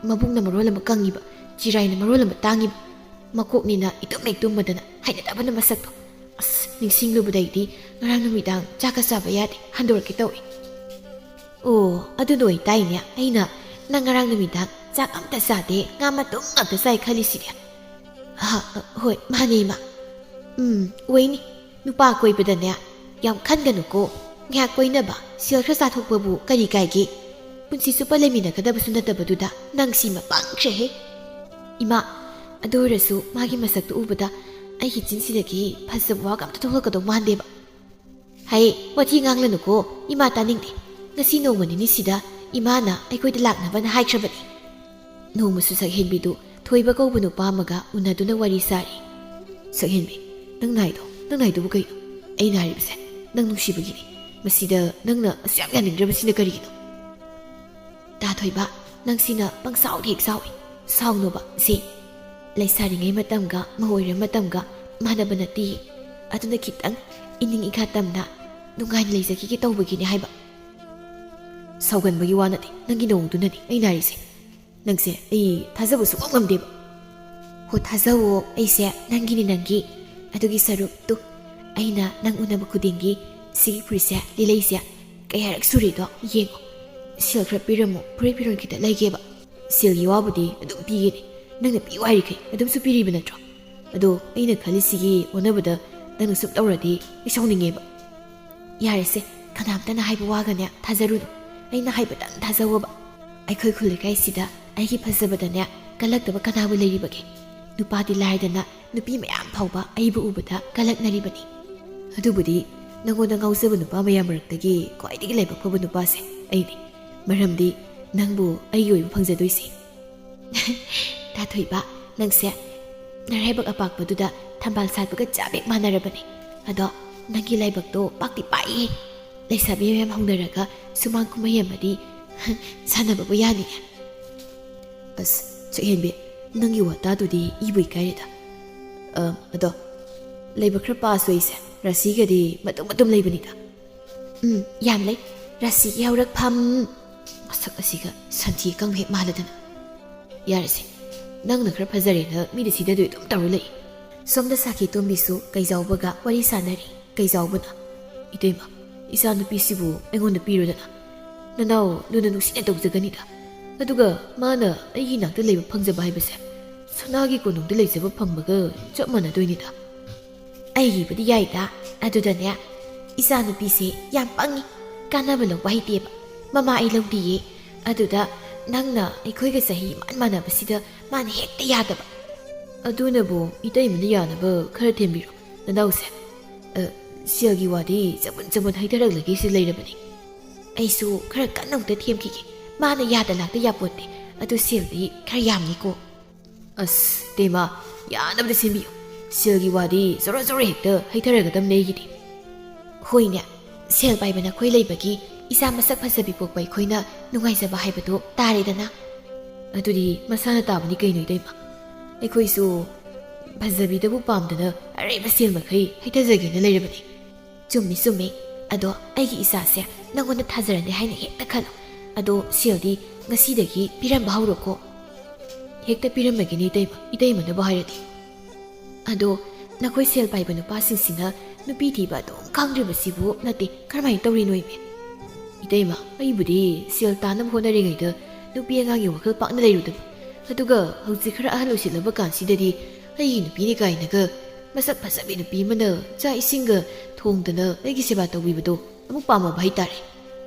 ꯃꯕꯨꯡꯅ ꯃꯔꯣꯜ ꯑꯃ ꯀꯪꯉꯤꯕ ꯆꯤꯔꯥꯏꯅ ꯃꯔꯣꯜ ꯑꯃ ꯇꯥꯡꯉꯤꯕ ꯃꯀꯣꯛꯅꯤꯅ ꯏꯇꯨꯝ ꯍꯦꯛ ꯇꯨꯝꯕꯗꯅ ꯍꯩꯅꯗꯕꯅ ꯃꯁꯛꯇꯣ ꯑꯁ ꯅꯤꯡꯁꯤꯡꯂꯨꯕꯗꯩꯗꯤ ꯉꯔꯥꯡ ꯅꯨꯃꯤꯗꯥꯡ ꯆꯥꯛꯀ ꯆꯥꯕ ꯌꯥꯗꯦ ꯍꯟꯗꯣꯔꯛꯀꯦ ꯇꯧꯏ ꯑꯣ ꯑꯗꯨꯅ ꯑꯣꯏꯇꯥꯏꯅꯦ ꯑꯩꯅ ꯅꯪ ꯉꯔꯥꯡ ꯅꯨꯃꯤꯗꯥꯡ ꯆꯥꯛ ꯑꯝꯇ ꯆꯥꯗꯦ ꯉꯥ ꯃꯇꯨꯝ ꯉꯥꯛꯇ ꯆꯥꯏ ꯈꯜꯂꯤꯁꯤꯗꯤ ꯍꯣꯏ ꯃꯥꯅꯦ ꯏꯃꯥ ꯑꯣꯏꯅꯤ ꯅꯨꯄꯥ ꯀꯣꯏꯕꯗꯅꯦ ꯌꯥꯝ ꯈꯟꯒꯅꯨꯀꯣ ꯉꯥꯏꯍꯥꯛ ꯀꯣꯏꯅꯕ ꯁꯦꯜ ꯈꯔ ꯆꯥꯊꯣꯛꯄꯕꯨ ꯀꯔꯤ ꯀꯥꯏꯒꯦ ꯄꯨꯟꯁꯤ ꯆꯨꯞꯄ ꯂꯩꯃꯤꯟꯅꯒꯗꯕꯁꯨ ꯅꯠꯇꯕꯗꯨꯗ ꯅꯪ ꯁꯤꯃ ꯄꯪꯈ꯭ꯔꯦꯍꯦ ꯏꯃꯥ ꯑꯗꯨ ꯑꯣꯏꯔꯁꯨ ꯃꯥꯒꯤ ꯃꯁꯛꯇꯨ ꯎꯕꯗ ꯑꯩꯒꯤ ꯆꯤꯟꯁꯤꯗꯒꯤ ꯐꯖꯕ ꯋꯥꯒ ꯑꯝꯇ ꯊꯣꯛꯂꯛꯀꯗꯧ ꯃꯥꯟꯗꯦꯕ ꯍꯩ ꯋꯥꯊꯤ ꯉꯥꯡꯂꯅꯨꯀꯣ ꯏꯃꯥ ꯇꯥꯅꯤꯡꯗꯦ ꯉꯁꯤ ꯅꯣꯡꯃ ꯅꯤꯅꯤꯁꯤꯗ ꯏꯃꯥꯅ ꯑꯩꯈꯣꯏꯗ ꯂꯥꯛꯅꯕꯅ ꯍꯥꯏꯈ꯭ꯔꯕꯅꯤ ꯅꯣꯡꯃꯁꯨ ꯁꯛꯍꯦꯟꯕꯤꯗꯨ ꯊꯣꯏꯕ ꯀꯧꯕ ꯅꯨꯄꯥ ꯑꯃꯒ ꯎꯅꯗꯨꯅ ꯋꯥꯔꯤ ꯁꯥꯔꯤ ꯁꯛꯍꯦꯟꯕꯤ ꯅꯪ ꯅꯥꯏꯗꯨꯕꯨ ꯀꯩꯅꯣ ꯑꯩꯅ ꯍꯥꯏꯔꯤꯕꯁꯦ ꯅꯪ ꯅꯨꯡꯁꯤꯕꯒꯤꯅꯤ ꯃꯁꯤꯗ ꯅꯪꯅ ꯑꯁꯨꯛ ꯌꯥꯝ ꯌꯥꯅꯤꯡꯗ꯭ꯔꯕꯁꯤꯅ ꯀꯔꯤꯒꯤꯅꯣ ꯇꯥ ꯊꯣꯏꯕ ꯅꯪꯁꯤꯅ ꯄꯪꯁꯥꯎꯗ ꯍꯦꯛ ꯁꯥꯎꯏ ꯁꯥꯎꯅꯣꯕ ꯁꯤ ꯂꯩꯁꯥꯔꯤꯉꯩ ꯃꯇꯝꯒ ꯃꯍꯣꯏꯔ ꯃꯇꯝꯒ ꯃꯥꯟꯅꯕ ꯅꯠꯇꯦ ꯑꯗꯨꯅ ꯈꯤꯇꯪ ꯏꯅꯤꯡ ꯏꯈꯥ ꯇꯝꯅ ꯅꯨꯡꯉꯥꯏꯅ ꯂꯩꯖꯈꯤꯒꯦ ꯇꯧꯕꯒꯤꯅꯦ ꯍꯥꯏꯕ ꯁꯥꯎꯒꯟꯕꯒꯤ ꯋꯥ ꯅꯠꯇꯦ ꯅꯪꯒꯤ ꯅꯑꯣꯡꯗꯨꯅꯅꯤ ꯑꯩ ꯅꯥꯔꯤꯁꯦ ꯅꯪꯁꯦ ꯑꯩ ꯊꯥꯖꯕ ꯁꯨꯡꯉꯝ ꯉꯝꯗꯦꯕ ꯍꯣ ꯊꯥꯖꯋꯣ ꯑꯩꯁꯦ ꯅꯪꯒꯤꯅꯤ ꯅꯪꯒꯤ ꯑꯗꯨꯒꯤ ꯁꯔꯨꯛꯇꯨ ꯑꯩꯅ ꯅꯪ ꯎꯅꯕ ꯈꯨꯗꯤꯡꯒꯤ ꯁꯤꯒꯤ ꯐꯨꯔꯤꯠꯁꯦ ꯂꯤꯂꯩꯁꯦ ꯀꯌꯥꯔꯛ ꯁꯨꯔꯤꯗꯣ ꯌꯦꯡꯉꯣ ꯁꯦꯜ ꯈꯔ ꯄꯤꯔꯝꯃꯣ ꯐꯨꯔꯤꯠ ꯐꯤꯔꯣꯜ ꯈꯤꯇ ꯂꯩꯒꯦꯕ ꯁꯦꯜꯒꯤ ꯋꯥꯕꯨꯗꯤ ꯑꯗꯨꯝ ꯄꯤꯒꯦꯅꯤ ꯅꯪꯅ ꯄꯤꯌꯨ ꯍꯥꯏꯔꯤꯈꯩ ꯑꯗꯨꯝꯁꯨ ꯄꯤꯔꯤꯕ ꯅꯠꯇ꯭ꯔꯣ ꯑꯗꯣ ꯑꯩꯅ ꯈꯜꯂꯤꯁꯤꯒꯤ ꯑꯣꯟꯅꯕꯗ ꯅꯪꯅ ꯁꯨꯝ ꯇꯧꯔꯗꯤ ꯑꯩ ꯁꯥꯎꯅꯤꯡꯉꯦꯕ ꯌꯥꯔꯦꯁꯦ ꯀꯅꯥꯝꯇꯅ ꯍꯥꯏꯕ ꯋꯥꯒꯅꯦ ꯊꯥꯖꯔꯨꯅꯨ ꯑꯩꯅ ꯍꯥꯏꯕꯗꯪ ꯊꯥꯖꯋꯣꯕ ꯑꯩꯈꯣꯏ ꯈꯨꯜ ꯂꯩꯀꯥꯏꯁꯤꯗ ꯑꯩꯒꯤ ꯐꯖꯕꯗꯅꯦ ꯀꯜꯂꯛꯇꯕ ꯀꯅꯥꯕꯨ ꯂꯩꯔꯤꯕꯒꯦ ꯅꯨꯄꯥꯗꯤ ꯂꯥꯏꯗꯅ ꯅꯨꯄꯤ ꯃꯌꯥꯝ ꯐꯥꯎꯕ ꯑꯩꯕꯨ ꯎꯕꯗ ꯀꯜꯂꯛꯅꯔꯤꯕꯅꯤ ꯑꯗꯨꯕꯨꯗꯤ ꯅꯪꯉꯣꯟꯗ ꯉꯥꯎꯖꯕ ꯅꯨꯄꯥ ꯃꯌꯥꯝ ꯃꯔꯛꯇꯒꯤ ꯈ꯭ꯋꯥꯏꯗꯒꯤ ꯂꯥꯏꯕꯛ ꯐꯕ ꯅꯨꯄꯥꯁꯦ ꯑꯩꯅꯤ ꯃꯔꯝꯗꯤ ꯅꯪꯕꯨ ꯑꯩꯒꯤ ꯑꯣꯏꯕ ꯐꯪꯖꯗꯣꯏꯁꯤ ꯇꯥꯊꯣꯏꯕ ꯅꯪꯁꯦ ꯅꯔꯥꯏꯕꯛ ꯑꯄꯥꯛꯄꯗꯨꯗ ꯊꯝꯕꯥꯜ ꯁꯥꯠꯄꯒ ꯆꯥꯕꯦꯛ ꯃꯥꯟꯅꯔꯕꯅꯤ ꯑꯗꯣ ꯅꯪꯒꯤ ꯂꯥꯏꯕꯛꯇꯣ ꯄꯥꯛꯇꯤ ꯄꯥꯛꯏ ꯂꯩꯁꯥꯕꯤ ꯃꯌꯥꯝ ꯍꯧꯅꯔꯒ ꯁꯨꯃꯥꯡ ꯀꯨꯝꯍꯩ ꯑꯃꯗꯤ ꯁꯥꯟꯅꯕꯕꯨ ꯌꯥꯅꯤꯡꯉꯦ ꯑꯁ ꯆꯦꯛꯍꯦꯟꯕꯤ ꯅꯪꯒꯤ ꯋꯥꯇꯥꯗꯨꯗꯤ ꯏꯕꯨ ꯏꯀꯥꯏꯔꯦꯗ ꯑꯗꯣ ꯂꯩꯕ ꯈꯔ ꯄꯥꯁꯨ ꯑꯩꯁꯦ ꯔꯥꯁꯤꯒꯗꯤ ꯃꯇꯨꯝ ꯂꯩꯕꯅꯤꯗ ꯌꯥꯝ ꯂꯩ ꯔꯥꯁꯤꯒꯤ ꯍꯧꯔꯛꯐꯝ ꯃꯁꯛ ꯑꯁꯤꯒ ꯁꯟꯊꯤ ꯀꯪ ꯍꯦꯛ ꯃꯥꯜꯂꯗꯅ ꯌꯥꯔꯁꯦ ꯅꯪꯅ ꯈꯔ ꯐꯖꯔꯦꯅ ꯃꯤꯗꯤ ꯁꯤꯗꯗꯣꯏ ꯑꯗꯨꯝ ꯇꯧꯔ ꯂꯩ ꯁꯣꯝꯗ ꯁꯥꯈꯤ ꯇꯣꯝꯕꯤꯁꯨ ꯀꯩꯖꯥꯎꯕꯒ ꯋꯥꯔꯤ ꯁꯥꯟꯅꯔꯤ ꯀꯩꯖꯥꯎꯕꯅ ꯏꯇꯩꯃ ꯏꯆꯥ ꯅꯨꯄꯤꯁꯤꯕꯨ ꯑꯩꯉꯣꯟꯗ ꯄꯤꯔꯣꯗꯅ ꯅꯅꯥꯎ ꯂꯨꯅ ꯅꯨꯡꯁꯤꯅ ꯇꯧꯖꯒꯅꯤꯗ ꯑꯗꯨꯒ ꯃꯥꯅ ꯑꯩꯒꯤ ꯅꯥꯛꯇ ꯂꯩꯕ ꯐꯪꯖꯕ ꯍꯥꯏꯕꯁꯦ ꯁꯅꯥꯒꯤ ꯀꯣꯅꯨꯡꯗ ꯂꯩꯖꯕ ꯐꯪꯕꯒ ꯆꯞ ꯃꯥꯟꯅꯗꯣꯏꯅꯤꯗ ꯑꯩꯒꯤꯕꯨꯗꯤ ꯌꯥꯏꯗ ꯑꯗꯨꯗꯅꯦ ꯏꯆꯥ ꯅꯨꯄꯤꯁꯦ ꯌꯥꯝ ꯄꯪꯉꯤ ꯀꯥꯟꯅꯕ ꯂꯧꯕ ꯍꯩꯇꯦꯕ ꯃꯃꯥ ꯑꯩ ꯂꯧꯗꯤꯌꯦ ꯑꯗꯨꯗ ꯅꯪꯅ ꯑꯩꯈꯣꯏꯒ ꯆꯍꯤ ꯃꯥꯟꯅꯕꯁꯤꯗ ꯃꯥꯅ ꯍꯦꯛꯇ ꯌꯥꯗꯕ ꯑꯗꯨꯅꯕꯨ ꯏꯇꯩꯃꯅ ꯌꯥꯅꯕ ꯈꯔ ꯊꯦꯝꯕꯤꯔꯣ ꯅꯅꯥꯎꯁꯦ ꯁꯦꯜꯒꯤ ꯋꯥꯗꯤ ꯆꯕꯨꯟ ꯍꯩꯊꯔꯛꯂꯒꯦꯁꯤ ꯂꯩꯔꯕꯅꯤ ꯑꯩꯁꯨ ꯈꯔ ꯀꯟꯅ ꯑꯃꯨꯛꯇ ꯊꯦꯝꯈꯤꯒꯦ ꯃꯥꯅ ꯌꯥꯗ ꯂꯥꯛꯇ ꯌꯥꯄꯣꯠꯇꯦ ꯑꯗꯨ ꯁꯦꯜꯗꯤ ꯈꯔ ꯌꯥꯝꯅꯤꯀꯣ ꯑꯁ ꯇꯦꯃꯥ ꯌꯥꯅꯕꯗꯤ ꯁꯦꯝꯕꯤꯌꯨ ꯁꯦꯜꯒꯤ ꯋꯥꯗꯤ ꯖꯣꯔꯣ ꯍꯦꯛꯇ ꯍꯩꯊꯔꯒꯗꯝꯅꯦ ꯑꯩꯒꯤꯗꯤ ꯍꯣꯏꯅꯦ ꯁꯦꯜ ꯄꯥꯏꯕ ꯅꯈꯣꯏ ꯂꯩꯕꯒꯤ ꯏꯆꯥ ꯃꯁꯛ ꯐꯖꯕꯤ ꯄꯣꯛꯄ ꯑꯩꯈꯣꯏꯅ ꯅꯨꯡꯉꯥꯏꯖꯕ ꯍꯥꯏꯕꯗꯣ ꯇꯥꯔꯦꯗꯅ ꯑꯗꯨꯗꯤ ꯃꯁꯥꯅ ꯇꯥꯕꯅꯤ ꯀꯩꯅꯣ ꯏꯇꯩꯃ ꯑꯩꯈꯣꯏꯁꯨ ꯐꯖꯕꯤꯗꯕꯨ ꯄꯥꯝꯗꯅ ꯑꯔꯩꯕ ꯁꯦꯜ ꯃꯈꯩ ꯍꯩꯊꯖꯒꯦꯅ ꯂꯩꯔꯕꯅꯤ ꯆꯨꯝꯃꯤ ꯑꯗꯣ ꯑꯩꯒꯤ ꯏꯆꯥꯁꯦ ꯅꯪꯉꯣꯟꯗ ꯊꯥꯖꯔꯅꯤ ꯍꯥꯏꯅ ꯍꯦꯛꯇ ꯈꯜꯂꯣ ꯑꯗꯣ ꯁꯦꯜꯗꯤ ꯉꯁꯤꯗꯒꯤ ꯄꯤꯔꯝꯕ ꯍꯧꯔꯣꯀꯣ ꯍꯦꯛꯇ ꯄꯤꯔꯝꯃꯒꯦꯅꯤ ꯏꯇꯩꯃꯅꯕꯨ ꯍꯥꯏꯔꯗꯤ ꯑꯗꯣ ꯅꯈꯣꯏ ꯁꯦꯜ ꯄꯥꯏꯕ ꯅꯨꯄꯥꯁꯤꯡꯁꯤꯅ ꯅꯨꯄꯤ ꯊꯤꯕ ꯑꯗꯨꯝ ꯈꯪꯗ꯭ꯔꯤꯕꯁꯤꯕꯨ ꯅꯠꯇꯦ ꯀꯔꯝꯍꯥꯏꯅ ꯇꯧꯔꯤꯅꯣ ꯏꯃꯦ 이때마 ꯑꯩꯕꯨꯗꯤ ꯁꯦꯜ ꯇꯥꯅꯕ ꯍꯣꯠꯅꯔꯤꯉꯩꯗ ꯅꯨꯄꯤ ꯑꯉꯥꯡꯒꯤ ꯋꯥꯈꯜ ꯄꯥꯛꯅ ꯂꯩꯔꯨꯗꯕ ꯑꯗꯨꯒ ꯍꯧꯖꯤꯛ ꯈꯔ ꯑꯍꯜ ꯑꯣꯏꯁꯤꯜꯂꯕ ꯀꯥꯟꯁꯤꯗꯗꯤ ꯑꯩꯒꯤ ꯅꯨꯄꯤꯅꯤ ꯀꯥꯏꯅꯒ ꯃꯁꯛ ꯐꯖꯕꯤ ꯅꯨꯄꯤ ꯑꯃꯅ ꯆꯥꯛ ꯏꯁꯤꯡꯒ ꯊꯣꯡꯗꯅ ꯑꯩꯒꯤ ꯁꯦꯕꯥ ꯇꯧꯕꯤꯕꯗꯣ ꯑꯃꯨꯛ ꯄꯥꯝꯃꯕ ꯍꯥꯏꯇꯥꯔꯦ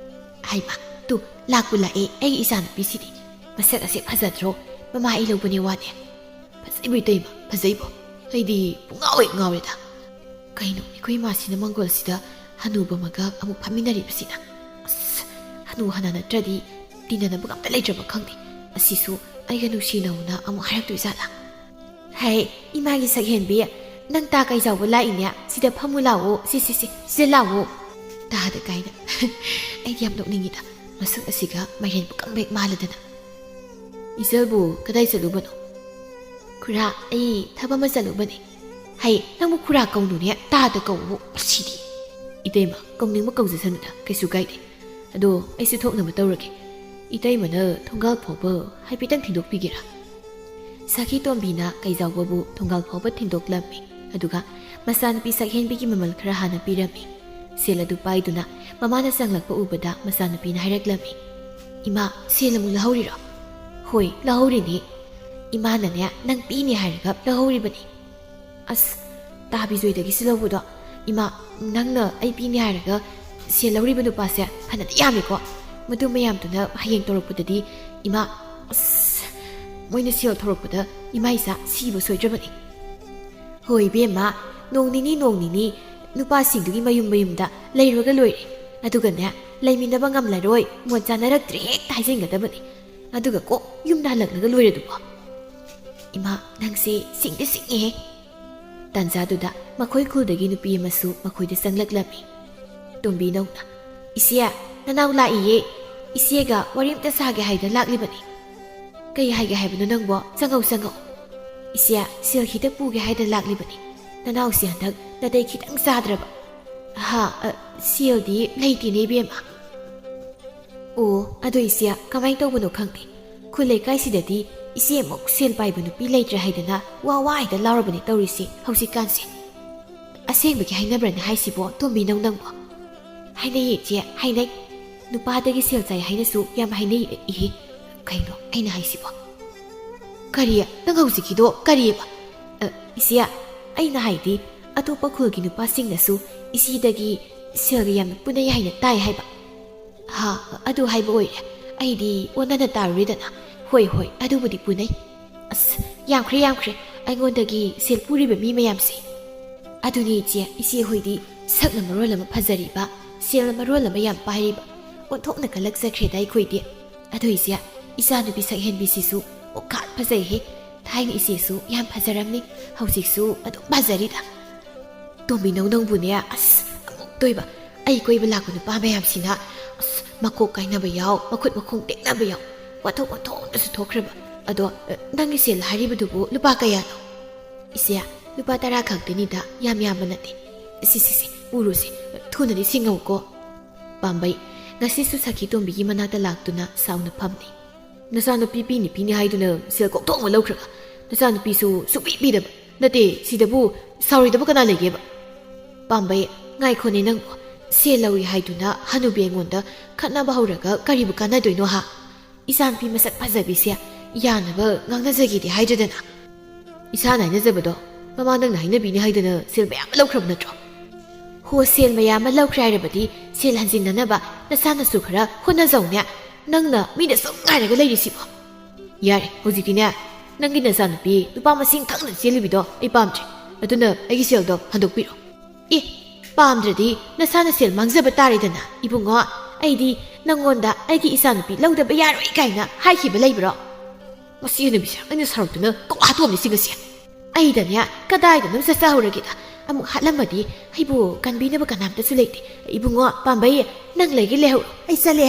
ꯍꯥꯏꯃ ꯇꯨ ꯂꯥꯛꯄꯨ ꯂꯥꯛꯑꯦ ꯑꯩꯒꯤ ꯏꯆꯥ ꯅꯨꯄꯤꯁꯤꯗꯤ ꯃꯁꯛ ꯑꯁꯦ ꯐꯖꯗ꯭ꯔꯣ ꯃꯃꯥ ꯑꯩ ꯂꯧꯕꯅꯦ ꯋꯥꯅꯦ ꯐꯖꯩꯕ ꯏꯇꯩꯃ ꯐꯖꯩꯕꯣ ꯑꯩꯗꯤ ꯄꯨꯡꯉꯥꯎ ꯍꯦꯛ ꯉꯥꯎꯔꯦꯗ ꯀꯩꯅꯣ ꯑꯩꯈꯣꯏ ꯏꯃꯥꯁꯤꯅ ꯃꯪꯒꯣꯜꯁꯤꯗ ꯍꯅꯨꯕ ꯑꯃꯒ ꯑꯃꯨꯛ ꯐꯝꯃꯤꯟꯅꯔꯤꯕꯁꯤꯅ ꯑꯁ ꯍꯅꯨ ꯍꯅꯥ ꯅꯠꯇ꯭ꯔꯗꯤ ꯇꯤꯟꯅꯅꯕ ꯑꯝꯇ ꯂꯩꯇ꯭ꯔꯕ ꯈꯪꯗꯦ ꯑꯁꯤꯁꯨ ꯑꯩꯒ ꯅꯨꯡꯁꯤꯅꯧꯅ ꯑꯃꯨꯛ ꯍꯥꯏꯔꯛꯇꯣꯏꯖꯥꯠꯂꯥ ꯍꯥꯏ ꯏꯃꯥꯒꯤ ꯁꯛꯍꯦꯟꯕꯤ ꯅꯪ ꯇꯥ ꯀꯩꯖꯥꯎꯕ ꯂꯥꯛꯏꯅꯦ ꯁꯤꯗ ꯐꯝꯃꯨ ꯂꯥꯛꯑꯣ ꯁꯤꯗ ꯂꯥꯛꯑꯣ ꯇꯥꯗ ꯀꯥꯏꯅ ꯑꯩꯗꯤ ꯌꯥꯝ ꯅꯣꯛꯅꯤꯡꯉꯤꯗ ꯃꯁꯛ ꯑꯁꯤꯒ ꯃꯥꯏꯔꯦꯟ ꯄꯨꯀꯪ ꯍꯦꯛ ꯃꯥꯜꯂꯗꯅ ꯏꯆꯜꯕꯨ ꯀꯗꯥꯏ ꯆꯠꯂꯨꯕꯅꯣ ꯈꯨꯔꯥ ꯑꯩ ꯊꯕꯛ ꯑꯃ ꯆꯠꯂꯨꯕꯅꯦ ꯍꯩ ꯅꯪꯕꯨ ꯈꯨꯔꯥ ꯀꯧꯅꯨꯅꯦ ꯇꯥꯗ ꯀꯧꯕ ꯑꯁꯤꯗꯤ ꯏꯇꯩꯃ ꯀꯧꯅꯤꯡꯕ ꯀꯧꯖꯁꯅꯨꯗ ꯀꯩꯁꯨ ꯀꯥꯏꯗꯦ ꯑꯗꯣ ꯑꯩꯁꯨ ꯊꯣꯛꯅꯕ ꯇꯧꯔꯒꯦ ꯏꯇꯩꯃꯅ ꯊꯣꯡꯒꯥꯜ ꯐꯥꯎꯕ ꯍꯥꯏꯐꯦꯠꯇꯪ ꯊꯤꯟꯗꯣꯛꯄꯤꯒꯦꯔꯥ ꯁꯥꯈꯤ ꯇꯣꯝꯕꯤꯅ ꯀꯩꯖꯥꯎꯕꯕꯨ ꯊꯣꯡꯒꯥꯜ ꯐꯥꯎꯕ ꯊꯤꯟꯗꯣꯛꯂꯝꯃꯤ ꯑꯗꯨꯒ ꯃꯆꯥꯅꯨꯄꯤ ꯁꯛꯍꯦꯟꯕꯤꯒꯤ ꯃꯃꯜ ꯈꯔ ꯍꯥꯟꯅ ꯄꯤꯔꯝꯃꯤ ꯁꯦꯜ ꯑꯗꯨ ꯄꯥꯏꯗꯨꯅ ꯃꯃꯥꯅ ꯆꯪꯂꯛꯄ ꯎꯕꯗ ꯃꯆꯥꯅꯨꯄꯤꯅ ꯍꯥꯏꯔꯛꯂꯝꯃꯤ ꯏꯃꯥ ꯁꯦꯜ ꯑꯃꯨꯛ ꯂꯧꯍꯧꯔꯤꯔꯣ ꯍꯣꯏ ꯂꯧꯍꯧꯔꯤꯅꯤ ꯏꯃꯥꯅꯅꯦ ꯅꯪ ꯄꯤꯅꯤ ꯍꯥꯏꯔꯒ ꯂꯧꯍꯧꯔꯤꯕꯅꯤ ꯑꯁ ꯇꯥꯕꯤꯖꯣꯏꯗꯒꯤꯁꯨ ꯂꯧꯕꯗꯣ ꯏꯃꯥ ꯅꯪꯅ ꯑꯩ ꯄꯤꯅꯤ ꯍꯥꯏꯔꯒ ꯁꯦꯜ ꯂꯧꯔꯤꯕ ꯅꯨꯄꯥꯁꯦ ꯐꯅꯗꯤ ꯌꯥꯝꯃꯤꯀꯣ ꯃꯗꯨ ꯃꯌꯥꯝꯗꯨꯅ ꯍꯌꯦꯡ ꯇꯧꯔꯛꯄꯗꯗꯤ ꯏꯃꯥ ꯑꯁ ꯃꯣꯏꯅ ꯁꯦꯜ ꯊꯧꯔꯛꯄꯗ ꯏꯃꯥ ꯏꯆꯥ ꯁꯤꯕ ꯁꯣꯏꯗ꯭ꯔꯕꯅꯤ ꯍꯣꯏ ꯏꯕꯦꯝꯃ ꯅꯣꯡ ꯅꯤꯅꯤ ꯅꯨꯄꯥꯁꯤꯡꯗꯨꯒꯤ ꯃꯌꯨꯝꯗ ꯂꯩꯔꯨꯔꯒ ꯂꯣꯏꯔꯦ ꯑꯗꯨꯒꯅꯦ ꯂꯩꯃꯤꯟꯅꯕ ꯉꯝꯂꯔꯣꯏ ꯃꯣꯠ ꯆꯥꯅꯔꯛꯇ꯭ꯔꯦ ꯍꯦꯛꯇ ꯍꯥꯏꯖꯤꯟꯒꯗꯕꯅꯤ ꯑꯗꯨꯒ ꯀꯣꯛ ꯌꯨꯝꯗ ꯍꯜꯂꯛꯂꯒ ꯂꯣꯏꯔꯗꯨꯕꯣ ꯏꯃꯥ ꯅꯪꯁꯦ ꯁꯤꯡꯉꯤꯍꯦ ꯇꯥꯟꯖꯥꯗꯨꯗ ꯃꯈꯣꯏ ꯈꯨꯜꯗꯒꯤ ꯅꯨꯄꯤ ꯑꯃꯁꯨ ꯃꯈꯣꯏꯗ ꯆꯪꯂꯛꯂꯝꯃꯤ ꯇꯣꯝꯕꯤ ꯅꯧꯅ ꯏꯆꯦ ꯅꯅꯥꯎ ꯂꯥꯛꯏꯌꯦ ꯏꯆꯦꯒ ꯋꯥꯔꯤ ꯑꯝꯇ ꯁꯥꯒꯦ ꯍꯥꯏꯗꯅ ꯂꯥꯛꯂꯤꯕꯅꯤ ꯀꯩ ꯍꯥꯏꯒꯦ ꯍꯥꯏꯕꯅꯣ ꯅꯪꯕꯣ ꯆꯪꯉꯧ ꯏꯆꯦ ꯁꯦꯜ ꯈꯤꯇ ꯄꯨꯒꯦ ꯍꯥꯏꯗ ꯂꯥꯛꯂꯤꯕꯅꯤ ꯅꯅꯥꯎꯁꯤ ꯍꯟꯗꯛ ꯅꯥꯇꯩ ꯈꯤꯇꯪ ꯆꯥꯗ꯭ꯔꯕ ꯁꯦꯜꯗꯤ ꯂꯩꯇꯦꯅꯦ ꯏꯕꯦꯝꯃ ꯑꯣ ꯑꯗꯣ ꯏꯆꯦ ꯀꯃꯥꯏꯅ ꯇꯧꯕꯅꯣ ꯈꯪꯗꯦ ꯈꯨꯜ ꯂꯩꯀꯥꯏꯁꯤꯗꯗꯤ ꯏꯆꯦꯃꯨꯛ ꯁꯦꯜ ꯄꯥꯏꯕ ꯅꯨꯄꯤ ꯂꯩꯇ꯭ꯔꯦ ꯍꯥꯏꯗꯅ ꯋꯥ ꯍꯦꯛꯇ ꯂꯥꯎꯔꯕꯅꯤ ꯇꯧꯔꯤꯁꯤ ꯍꯧꯖꯤꯛꯀꯥꯟꯁꯦ ꯑꯁꯦꯡꯕꯒꯤ ꯍꯥꯏꯅꯕ꯭ꯔꯅꯦ ꯍꯥꯏꯁꯤꯕꯣ ꯇꯣꯝꯕꯤꯅꯧ ꯅꯪꯕꯣ ꯍꯥꯏꯅꯩꯌꯦ ꯏꯆꯦ ꯍꯥꯏꯅꯩ ꯅꯨꯄꯥꯗꯒꯤ ꯁꯦꯜ ꯆꯥꯏ ꯍꯥꯏꯅꯁꯨ ꯌꯥꯝ ꯍꯥꯏꯅꯩ ꯏꯍꯦ ꯀꯩꯅꯣ ꯑꯩꯅ ꯍꯥꯏꯁꯤꯕꯣ ꯀꯔꯤ ꯅꯪ ꯍꯧꯖꯤꯛꯀꯤꯗꯣ ꯀꯔꯤꯕ ꯏꯆꯦ ꯑꯩꯅ ꯍꯥꯏꯗꯤ ꯑꯇꯣꯞꯄ ꯈꯨꯜꯒꯤ ꯅꯨꯄꯥꯁꯤꯡꯅꯁꯨ ꯏꯆꯦꯗꯒꯤ ꯁꯦꯜꯒ ꯌꯥꯝꯅ ꯄꯨꯅꯩ ꯍꯥꯏꯅ ꯇꯥꯏ ꯍꯥꯏꯕ ꯑꯗꯨ ꯍꯥꯏꯕ ꯑꯣꯏꯔꯦ ꯑꯩꯗꯤ ꯑꯣꯟꯅꯅ ꯇꯥꯔꯨꯔꯤꯗꯅ ꯍꯣꯏ ꯑꯗꯨꯕꯨꯗꯤ ꯄꯨꯅꯩ ꯑꯁ ꯌꯥꯝꯈ꯭ꯔꯦ ꯑꯩꯉꯣꯟꯗꯒꯤ ꯁꯦꯜ ꯄꯨꯔꯤꯕ ꯃꯤ ꯃꯌꯥꯝꯁꯦ ꯑꯗꯨꯅꯤ ꯏꯆꯦ ꯍꯣꯏꯗꯤ ꯁꯛꯅ ꯃꯔꯣꯜ ꯑꯃ ꯐꯖꯔꯤꯕ ꯁꯦꯜꯅ ꯃꯔꯣꯜ ꯑꯃ ꯌꯥꯝ ꯄꯥꯏꯔꯤꯕ ꯑꯣꯟꯊꯣꯛꯅ ꯀꯜꯂꯛꯆꯈ꯭ꯔꯦꯗ ꯑꯩꯈꯣꯏꯗꯤ ꯑꯗꯨ ꯏꯆꯦ ꯏꯆꯥꯅꯨꯄꯤ ꯁꯛꯍꯦꯟꯕꯤꯁꯤꯁꯨ ꯑꯣꯛꯈꯥꯛ ꯐꯖꯩꯍꯦ ꯊꯥꯏꯅ ꯏꯆꯦꯁꯨ ꯌꯥꯝ ꯐꯖꯔꯝꯅꯤ ꯍꯧꯖꯤꯛꯁꯨ ꯑꯗꯨꯝ ꯐꯖꯔꯤꯗ ꯇꯣꯝꯕꯤꯅꯧ ꯅꯪꯕꯨꯅꯦ ꯑꯁ ꯑꯃꯨꯛ ꯇꯣꯏꯕ ꯑꯩ ꯀꯣꯏꯕ ꯂꯥꯛꯄ ꯅꯨꯄꯥ ꯃꯌꯥꯝꯁꯤꯅ ꯑꯁ ꯃꯀꯣꯛ ꯀꯥꯏꯅꯕ ꯌꯥꯎ ꯃꯈꯨꯠ ꯃꯈꯣꯡ ꯇꯦꯛꯅꯕ ꯌꯥꯎ ꯋꯥꯊꯣꯛ ꯋꯥꯊꯣꯛꯅꯁꯨ ꯊꯣꯛꯈ꯭ꯔꯕ ꯑꯗꯣ ꯅꯪꯒꯤ ꯁꯦꯜ ꯍꯥꯏꯔꯤꯕꯗꯨꯕꯨ ꯂꯨꯄꯥ ꯀꯌꯥꯅꯣ ꯏꯆꯦ ꯂꯨꯄꯥ 10 ꯈꯛꯇꯅꯤꯗ ꯌꯥꯝ ꯌꯥꯝꯕ ꯅꯠꯇꯦ ꯁꯤ ꯄꯨꯔꯨꯁꯤ ꯊꯨꯅꯗꯤ ꯁꯤꯡꯉꯧꯀꯣ ꯄꯥꯝꯕꯩ ꯉꯁꯤꯁꯨ ꯁꯈꯤ ꯇꯣꯝꯕꯤꯒꯤ ꯃꯅꯥꯛꯇ ꯂꯥꯛꯇꯨꯅ ꯁꯥꯎꯅ ꯐꯝꯂꯤ ꯅꯆꯥꯅꯨꯄꯤ ꯄꯤꯅꯤ ꯍꯥꯏꯗꯨꯅ ꯁꯦꯜ ꯀꯣꯛꯊꯣꯛꯅ ꯂꯧꯈ꯭ꯔꯒ ꯅꯆꯥꯅꯨꯄꯤꯁꯨ ꯁꯨꯛꯄꯤ ꯄꯤꯗꯕ ꯅꯠꯇꯦ ꯁꯤꯗꯕꯨ ꯁꯥꯎꯔꯣꯏꯗꯕ ꯀꯅꯥ ꯂꯩꯒꯦꯕ ꯄꯥꯝꯕꯩ ꯉꯥꯏꯈꯣꯅꯦ ꯅꯪꯕꯨ ꯁꯦꯜ ꯂꯧꯏ ꯍꯥꯏꯗꯨꯅ ꯍꯅꯨꯕꯤ ꯑꯩꯉꯣꯟꯗ ꯈꯠꯅꯕ ꯍꯧꯔꯒ ꯀꯔꯤꯕꯨ ꯀꯥꯟꯅꯗꯣꯏꯅꯣ ꯏꯆꯥꯅꯨꯄꯤ ꯃꯁꯛ ꯐꯖꯕꯤꯁꯦ ꯌꯥꯅꯕ ꯉꯥꯡꯅꯖꯒꯦꯗꯤ ꯍꯥꯏꯗ꯭ꯔꯗꯅ ꯏꯁꯥꯅ ꯍꯥꯏꯅꯖꯕꯗꯣ ꯃꯃꯥ ꯅꯪꯅ ꯍꯥꯏꯅꯕꯤꯅꯤ ꯍꯥꯏꯗꯅ ꯁꯦꯜ ꯃꯌꯥꯝ ꯑꯃ ꯂꯧꯈ꯭ꯔꯕ ꯅꯠꯇ꯭ꯔꯣ ꯁꯦꯜ ꯃꯌꯥꯝ ꯑꯃ ꯂꯧꯈ꯭ꯔꯦ ꯍꯥꯏꯔꯕꯗꯤ ꯁꯦꯜ ꯍꯟꯖꯤꯟꯅꯅꯕ ꯅꯁꯥꯅꯁꯨ ꯈꯔ ꯍꯣꯠꯅꯖꯧꯅꯦ ꯅꯪꯅ ꯃꯤꯅ ꯁꯨꯝ ꯉꯥꯏꯔꯒ ꯂꯩꯔꯤꯁꯤꯕꯣ ꯌꯥꯔꯦ ꯍꯧꯖꯤꯛꯇꯤꯅꯦ ꯅꯪꯒꯤ ꯅꯆꯥꯅꯨꯄꯤ ꯅꯨꯄꯥ ꯃꯁꯤꯡ ꯊꯪꯅ ꯆꯦꯜꯂꯤꯕꯤꯗꯣ ꯑꯩ ꯄꯥꯝꯗ꯭ꯔꯦ ꯑꯗꯨꯅ ꯑꯩꯒꯤ ꯁꯦꯜꯗꯣ ꯍꯟꯗꯣꯛꯄꯤꯔꯣ ꯄꯥꯝꯗ꯭ꯔꯗꯤ ꯅꯁꯥꯅ ꯁꯦꯜ ꯃꯥꯡꯖꯕ ꯇꯥꯔꯦꯗꯅ ꯏꯕꯨꯡꯉꯣ ꯑꯩꯗꯤ ꯅꯪꯉꯣꯟꯗ ꯑꯩꯒꯤ ꯏꯆꯥꯅꯨꯄꯤ ꯂꯧꯗꯕ ꯌꯥꯔꯣꯏ ꯀꯥꯏꯅ ꯍꯥꯏꯈꯤꯕ ꯂꯩꯕ꯭ꯔꯣ ꯃꯁꯤ ꯍꯅꯨꯕꯤꯁꯦ ꯑꯩꯅ ꯁꯥꯎꯔꯛꯇꯨꯅ ꯀꯧꯍꯥ ꯇꯣꯝꯅꯤ ꯁꯤꯒꯁꯦ ꯑꯩꯗꯅꯦ ꯀꯗꯥꯏꯗꯅꯣ ꯆꯠꯆꯍꯧꯔꯒꯦꯗ ꯑꯃꯨꯛ ꯍꯥꯠꯂꯝꯃꯗꯤ ꯑꯩꯕꯨ ꯀꯟꯕꯤꯅꯕ ꯀꯅꯥꯝꯇꯁꯨ ꯂꯩꯇꯦ ꯏꯕꯨꯡꯉꯣ ꯄꯥꯝꯕꯩ ꯅꯪ ꯂꯩꯒꯦ ꯂꯩꯍꯧꯔꯣ ꯑꯩ ꯆꯠꯂꯦ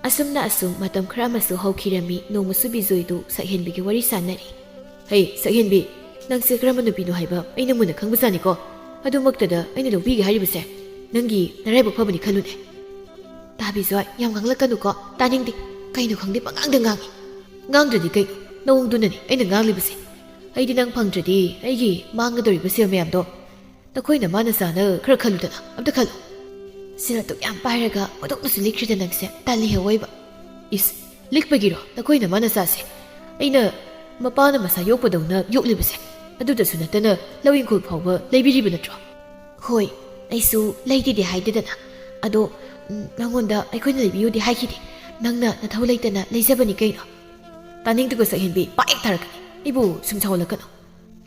ꯑꯁꯨꯝꯅ ꯃꯇꯝ ꯈꯔ ꯑꯃꯁꯨ ꯍꯧꯈꯤꯔꯝꯃꯤ ꯅꯣꯡꯃꯁꯨ ꯕꯤꯖꯣꯏꯗꯨ ꯁꯛꯍꯦꯟꯕꯤꯒ ꯋꯥꯔꯤ ꯁꯥꯟꯅꯔꯤ ꯁꯛꯍꯦꯟꯕꯤ ꯅꯪꯁꯦ ꯀꯔꯝꯕ ꯅꯨꯄꯤꯅꯣ ꯍꯥꯏꯕ ꯑꯩꯅ ꯃꯨꯟꯅ ꯈꯪꯕꯖꯥꯠꯅꯤꯀꯣ ꯑꯗꯨꯃꯛꯇꯗ ꯑꯩꯅ ꯂꯧꯕꯤꯒꯦ ꯍꯥꯏꯔꯤꯕꯁꯦ ꯅꯪꯒꯤ ꯅꯔꯥꯏꯕꯛ ꯐꯕꯅꯤ ꯈꯜꯂꯨꯅꯦ ꯇꯥꯕꯤꯖꯣꯏ ꯌꯥꯝ ꯉꯥꯡꯂꯛꯀꯅꯨꯀꯣ ꯇꯥꯅꯤꯡꯗꯦ ꯀꯩꯅꯣ ꯈꯪꯗꯦ ꯄꯉꯥꯡꯗ ꯉꯥꯡꯉꯤ ꯉꯥꯡꯗ꯭ꯔꯗꯤ ꯀꯩꯅꯣ ꯅꯑꯣꯡꯗꯨꯅꯅꯤ ꯑꯩꯅ ꯉꯥꯡꯂꯤꯕꯁꯦ ꯑꯩꯗꯤ ꯅꯪ ꯐꯪꯗ꯭ꯔꯗꯤ ꯑꯩꯒꯤ ꯃꯥꯡꯒꯗꯧꯔꯤꯕ ꯁꯦꯜ ꯃꯌꯥꯝꯗꯣ ꯅꯈꯣꯏꯅ ꯃꯥꯅ ꯆꯥꯅ ꯈꯔ ꯈꯜꯂꯨꯗꯅ ꯑꯝꯇ ꯈꯜꯂꯨ ꯁꯦꯜ ꯑꯗꯨꯛ ꯌꯥꯝ ꯄꯥꯏꯔꯒ ꯑꯣꯟꯊꯣꯛꯅꯁꯨ ꯂꯤꯛꯈ꯭ꯔꯤꯗ ꯅꯪꯁꯦ ꯇꯜꯂꯤꯍꯧꯏꯕ ꯂꯤꯛꯄꯒꯤꯔꯣ ꯅꯈꯣꯏꯅ ꯃꯥꯅ ꯆꯥꯁꯦ ꯑꯩꯅ ꯃꯄꯥꯅ ꯃꯁꯥ ꯌꯣꯛꯄꯗꯧꯅ ꯌꯣꯛꯂꯤꯕꯁꯦ ꯑꯗꯨꯗꯁꯨ ꯅꯠꯇꯅ ꯂꯧ ꯏꯪꯈꯣꯜ ꯐꯥꯎꯕ ꯂꯩꯕꯤꯔꯤꯕ ꯅꯠꯇ꯭ꯔꯣ ꯍꯣꯏ ꯑꯩꯁꯨ ꯂꯩꯗꯦꯗꯤ ꯍꯥꯏꯗꯦꯗꯅ ꯑꯗꯣ ꯅꯪꯉꯣꯟꯗ ꯑꯩꯈꯣꯏꯅ ꯂꯩꯕꯤꯌꯨꯗꯤ ꯍꯥꯏꯈꯤꯗꯦ ꯅꯪꯅ ꯅꯊꯧ ꯂꯩꯇꯅ ꯂꯩꯖꯕꯅꯤ ꯀꯩꯅꯣ ꯇꯥꯅꯤꯡꯗꯒ ꯁꯛꯍꯦꯟꯕꯤ ꯄꯥꯛ ꯊꯥꯔꯛꯀꯅꯤ ꯑꯩꯕꯨ ꯁꯨꯝ ꯁꯥꯎꯍꯜꯂꯛꯀꯅꯨ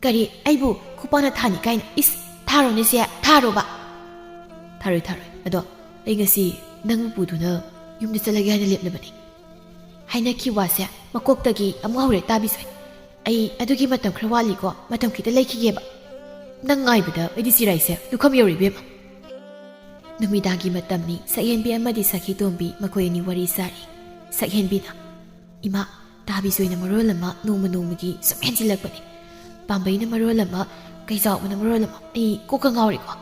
ꯀꯔꯤ ꯑꯩꯕꯨ ꯈꯨꯄꯥꯅ ꯊꯥꯅꯤ ꯀꯥꯏꯅ ꯊꯥꯔꯣꯅꯦꯁꯦ ꯊꯥꯔꯣꯕ ꯊꯥꯔꯣꯏ ꯑꯗꯣ ꯑꯩ ꯉꯁꯤ ꯅꯪꯕꯨ ꯄꯨꯗꯨꯅ ꯌꯨꯝꯗ ꯆꯠꯂꯒꯦ ꯍꯥꯏꯅ ꯂꯦꯞꯂꯕꯅꯤ ꯍꯥꯏꯅꯈꯤ ꯋꯥꯁꯦ ꯃꯀꯣꯛꯇꯒꯤ ꯑꯃꯨꯛ ꯍꯧꯔꯦ ꯇꯥꯕꯤꯁꯣꯏ ꯑꯩ ꯑꯗꯨꯒꯤ ꯃꯇꯝ ꯈꯔ ꯋꯥꯠꯂꯤꯀꯣ ꯃꯇꯝ ꯈꯤꯇ ꯂꯩꯈꯤꯒꯦꯕ ꯅꯪ ꯉꯥꯏꯕꯗ ꯑꯩꯗꯤ ꯆꯤꯔꯥꯏꯁꯦ ꯂꯨꯈꯝ ꯌꯧꯔꯤꯕꯦꯝꯃ ꯅꯨꯃꯤꯗꯥꯡꯒꯤ ꯃꯇꯝꯅꯤ ꯁꯛꯍꯦꯟꯕꯤ ꯑꯃꯗꯤ ꯁꯈꯤ ꯇꯣꯝꯕꯤ ꯃꯈꯣꯏ ꯑꯅꯤ ꯋꯥꯔꯤ ꯁꯥꯔꯤ ꯁꯛꯍꯦꯟꯕꯤꯅ ꯏꯃꯥ ꯇꯥꯕꯤꯁꯣꯏꯅ ꯃꯔꯣꯜ ꯑꯃ ꯅꯣꯡꯃꯒꯤ ꯁꯨꯝ ꯍꯦꯟꯖꯤꯜꯂꯛꯄꯅꯤ ꯄꯥꯝꯕꯩꯅ ꯃꯔꯣꯜ ꯑꯃ ꯀꯩꯖꯥꯎꯕꯅ ꯃꯔꯣꯜ ꯑꯃ ꯑꯩ ꯀꯣꯛꯀ ꯉꯥꯎꯔꯤꯀꯣ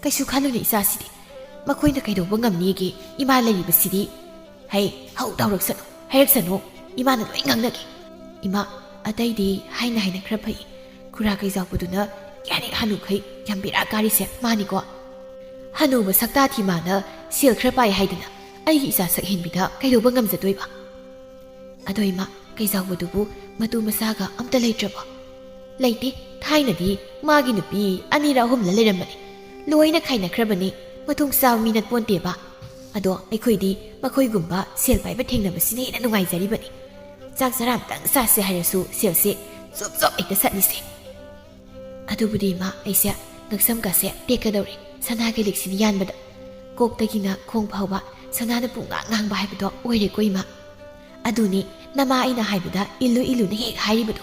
ꯀꯩꯁꯨ ꯈꯜꯂꯨꯅꯦ ꯏꯆꯥꯁꯤꯗꯤ ꯃꯈꯣꯏꯅ ꯀꯩꯗꯧꯕ ꯉꯝꯅꯤꯒꯦ ꯏꯃꯥ ꯂꯩꯔꯤꯕꯁꯤꯗꯤ ꯍꯧꯗ ꯍꯧꯔꯛꯁꯅꯨ ꯍꯥꯏꯔꯛꯁꯅꯨ ꯏꯃꯥꯅ ꯂꯣꯏ ꯉꯥꯡꯅꯒꯦ ꯏꯃꯥ ꯑꯇꯩꯗꯤ ꯍꯥꯏꯅ ꯈꯔ ꯐꯩ ꯈꯨꯔꯥ ꯀꯩꯖꯥꯎꯕꯗꯨꯅ ꯌꯥꯅꯤꯛ ꯍꯅꯨꯈꯩ ꯌꯥꯝ ꯕꯦꯔꯥ ꯀꯥꯔꯤꯁꯦ ꯃꯥꯅꯤꯀꯣ ꯍꯅꯨꯕ ꯁꯛꯇꯥꯊꯤ ꯃꯥꯅ ꯁꯦꯜ ꯈꯔ ꯄꯥꯏ ꯍꯥꯏꯗꯅ ꯑꯩꯒꯤ ꯏꯆꯥ ꯁꯛꯍꯦꯟꯕꯤꯗ ꯀꯩꯗꯧꯕ ꯉꯝꯖꯗꯣꯏꯕ ꯑꯗꯣ ꯏꯃꯥ ꯀꯩꯖꯥꯎꯕꯗꯨꯕꯨ ꯃꯇꯨ ꯃꯆꯥꯒ ꯑꯝꯇ ꯂꯩꯇ꯭ꯔꯕꯣ ꯂꯩꯇꯦ ꯊꯥꯏꯅꯗꯤ ꯃꯥꯒꯤ ꯅꯨꯄꯤ 2-3 ꯂꯩꯔꯝꯕꯅꯤ ꯂꯣꯏꯅ ꯈꯥꯏꯅꯈ꯭ꯔꯕꯅꯤ ꯃꯊꯨꯡ ꯆꯥꯕ ꯃꯤ ꯅꯠꯄꯣꯟꯇꯦꯕ ꯑꯗꯣ ꯑꯩꯈꯣꯏꯗꯤ ꯃꯈꯣꯏꯒꯨꯝꯕ ꯁꯦꯜ ꯄꯥꯏꯕ ꯊꯦꯡꯅꯕꯁꯤꯅ ꯍꯦꯟꯅ ꯅꯨꯡꯉꯥꯏꯖꯔꯤꯕꯅꯤ ꯆꯥꯛ ꯆꯔꯥ ꯑꯝꯇꯪ ꯆꯥꯁꯦ ꯍꯥꯏꯔꯁꯨ ꯁꯦꯜꯁꯦ ꯆꯣꯞ ꯍꯦꯛꯇ ꯆꯠꯂꯤꯁꯦ ꯑꯗꯨꯕꯨꯗꯤ ꯏꯃꯥ ꯑꯩꯁꯦ ꯉꯛꯁꯝꯒꯁꯦ ꯇꯦꯛꯀꯗꯧꯔꯤ ꯁꯅꯥꯒꯤ ꯂꯤꯛꯁꯤꯅ ꯌꯥꯟꯕꯗ ꯀꯣꯛꯇꯒꯤꯅ ꯈꯣꯡ ꯐꯥꯎꯕ ꯁꯅꯥꯅ ꯄꯨꯡꯉꯥꯡ ꯉꯥꯡꯕ ꯍꯥꯏꯕꯗꯣ ꯑꯣꯏꯔꯦꯀꯣ ꯏꯃꯥ ꯑꯗꯨꯅꯤ ꯅꯃꯥ ꯑꯩꯅ ꯍꯥꯏꯕꯗ ꯏꯜꯂꯨꯅ ꯍꯦꯛ ꯍꯥꯏꯔꯤꯕꯗꯣ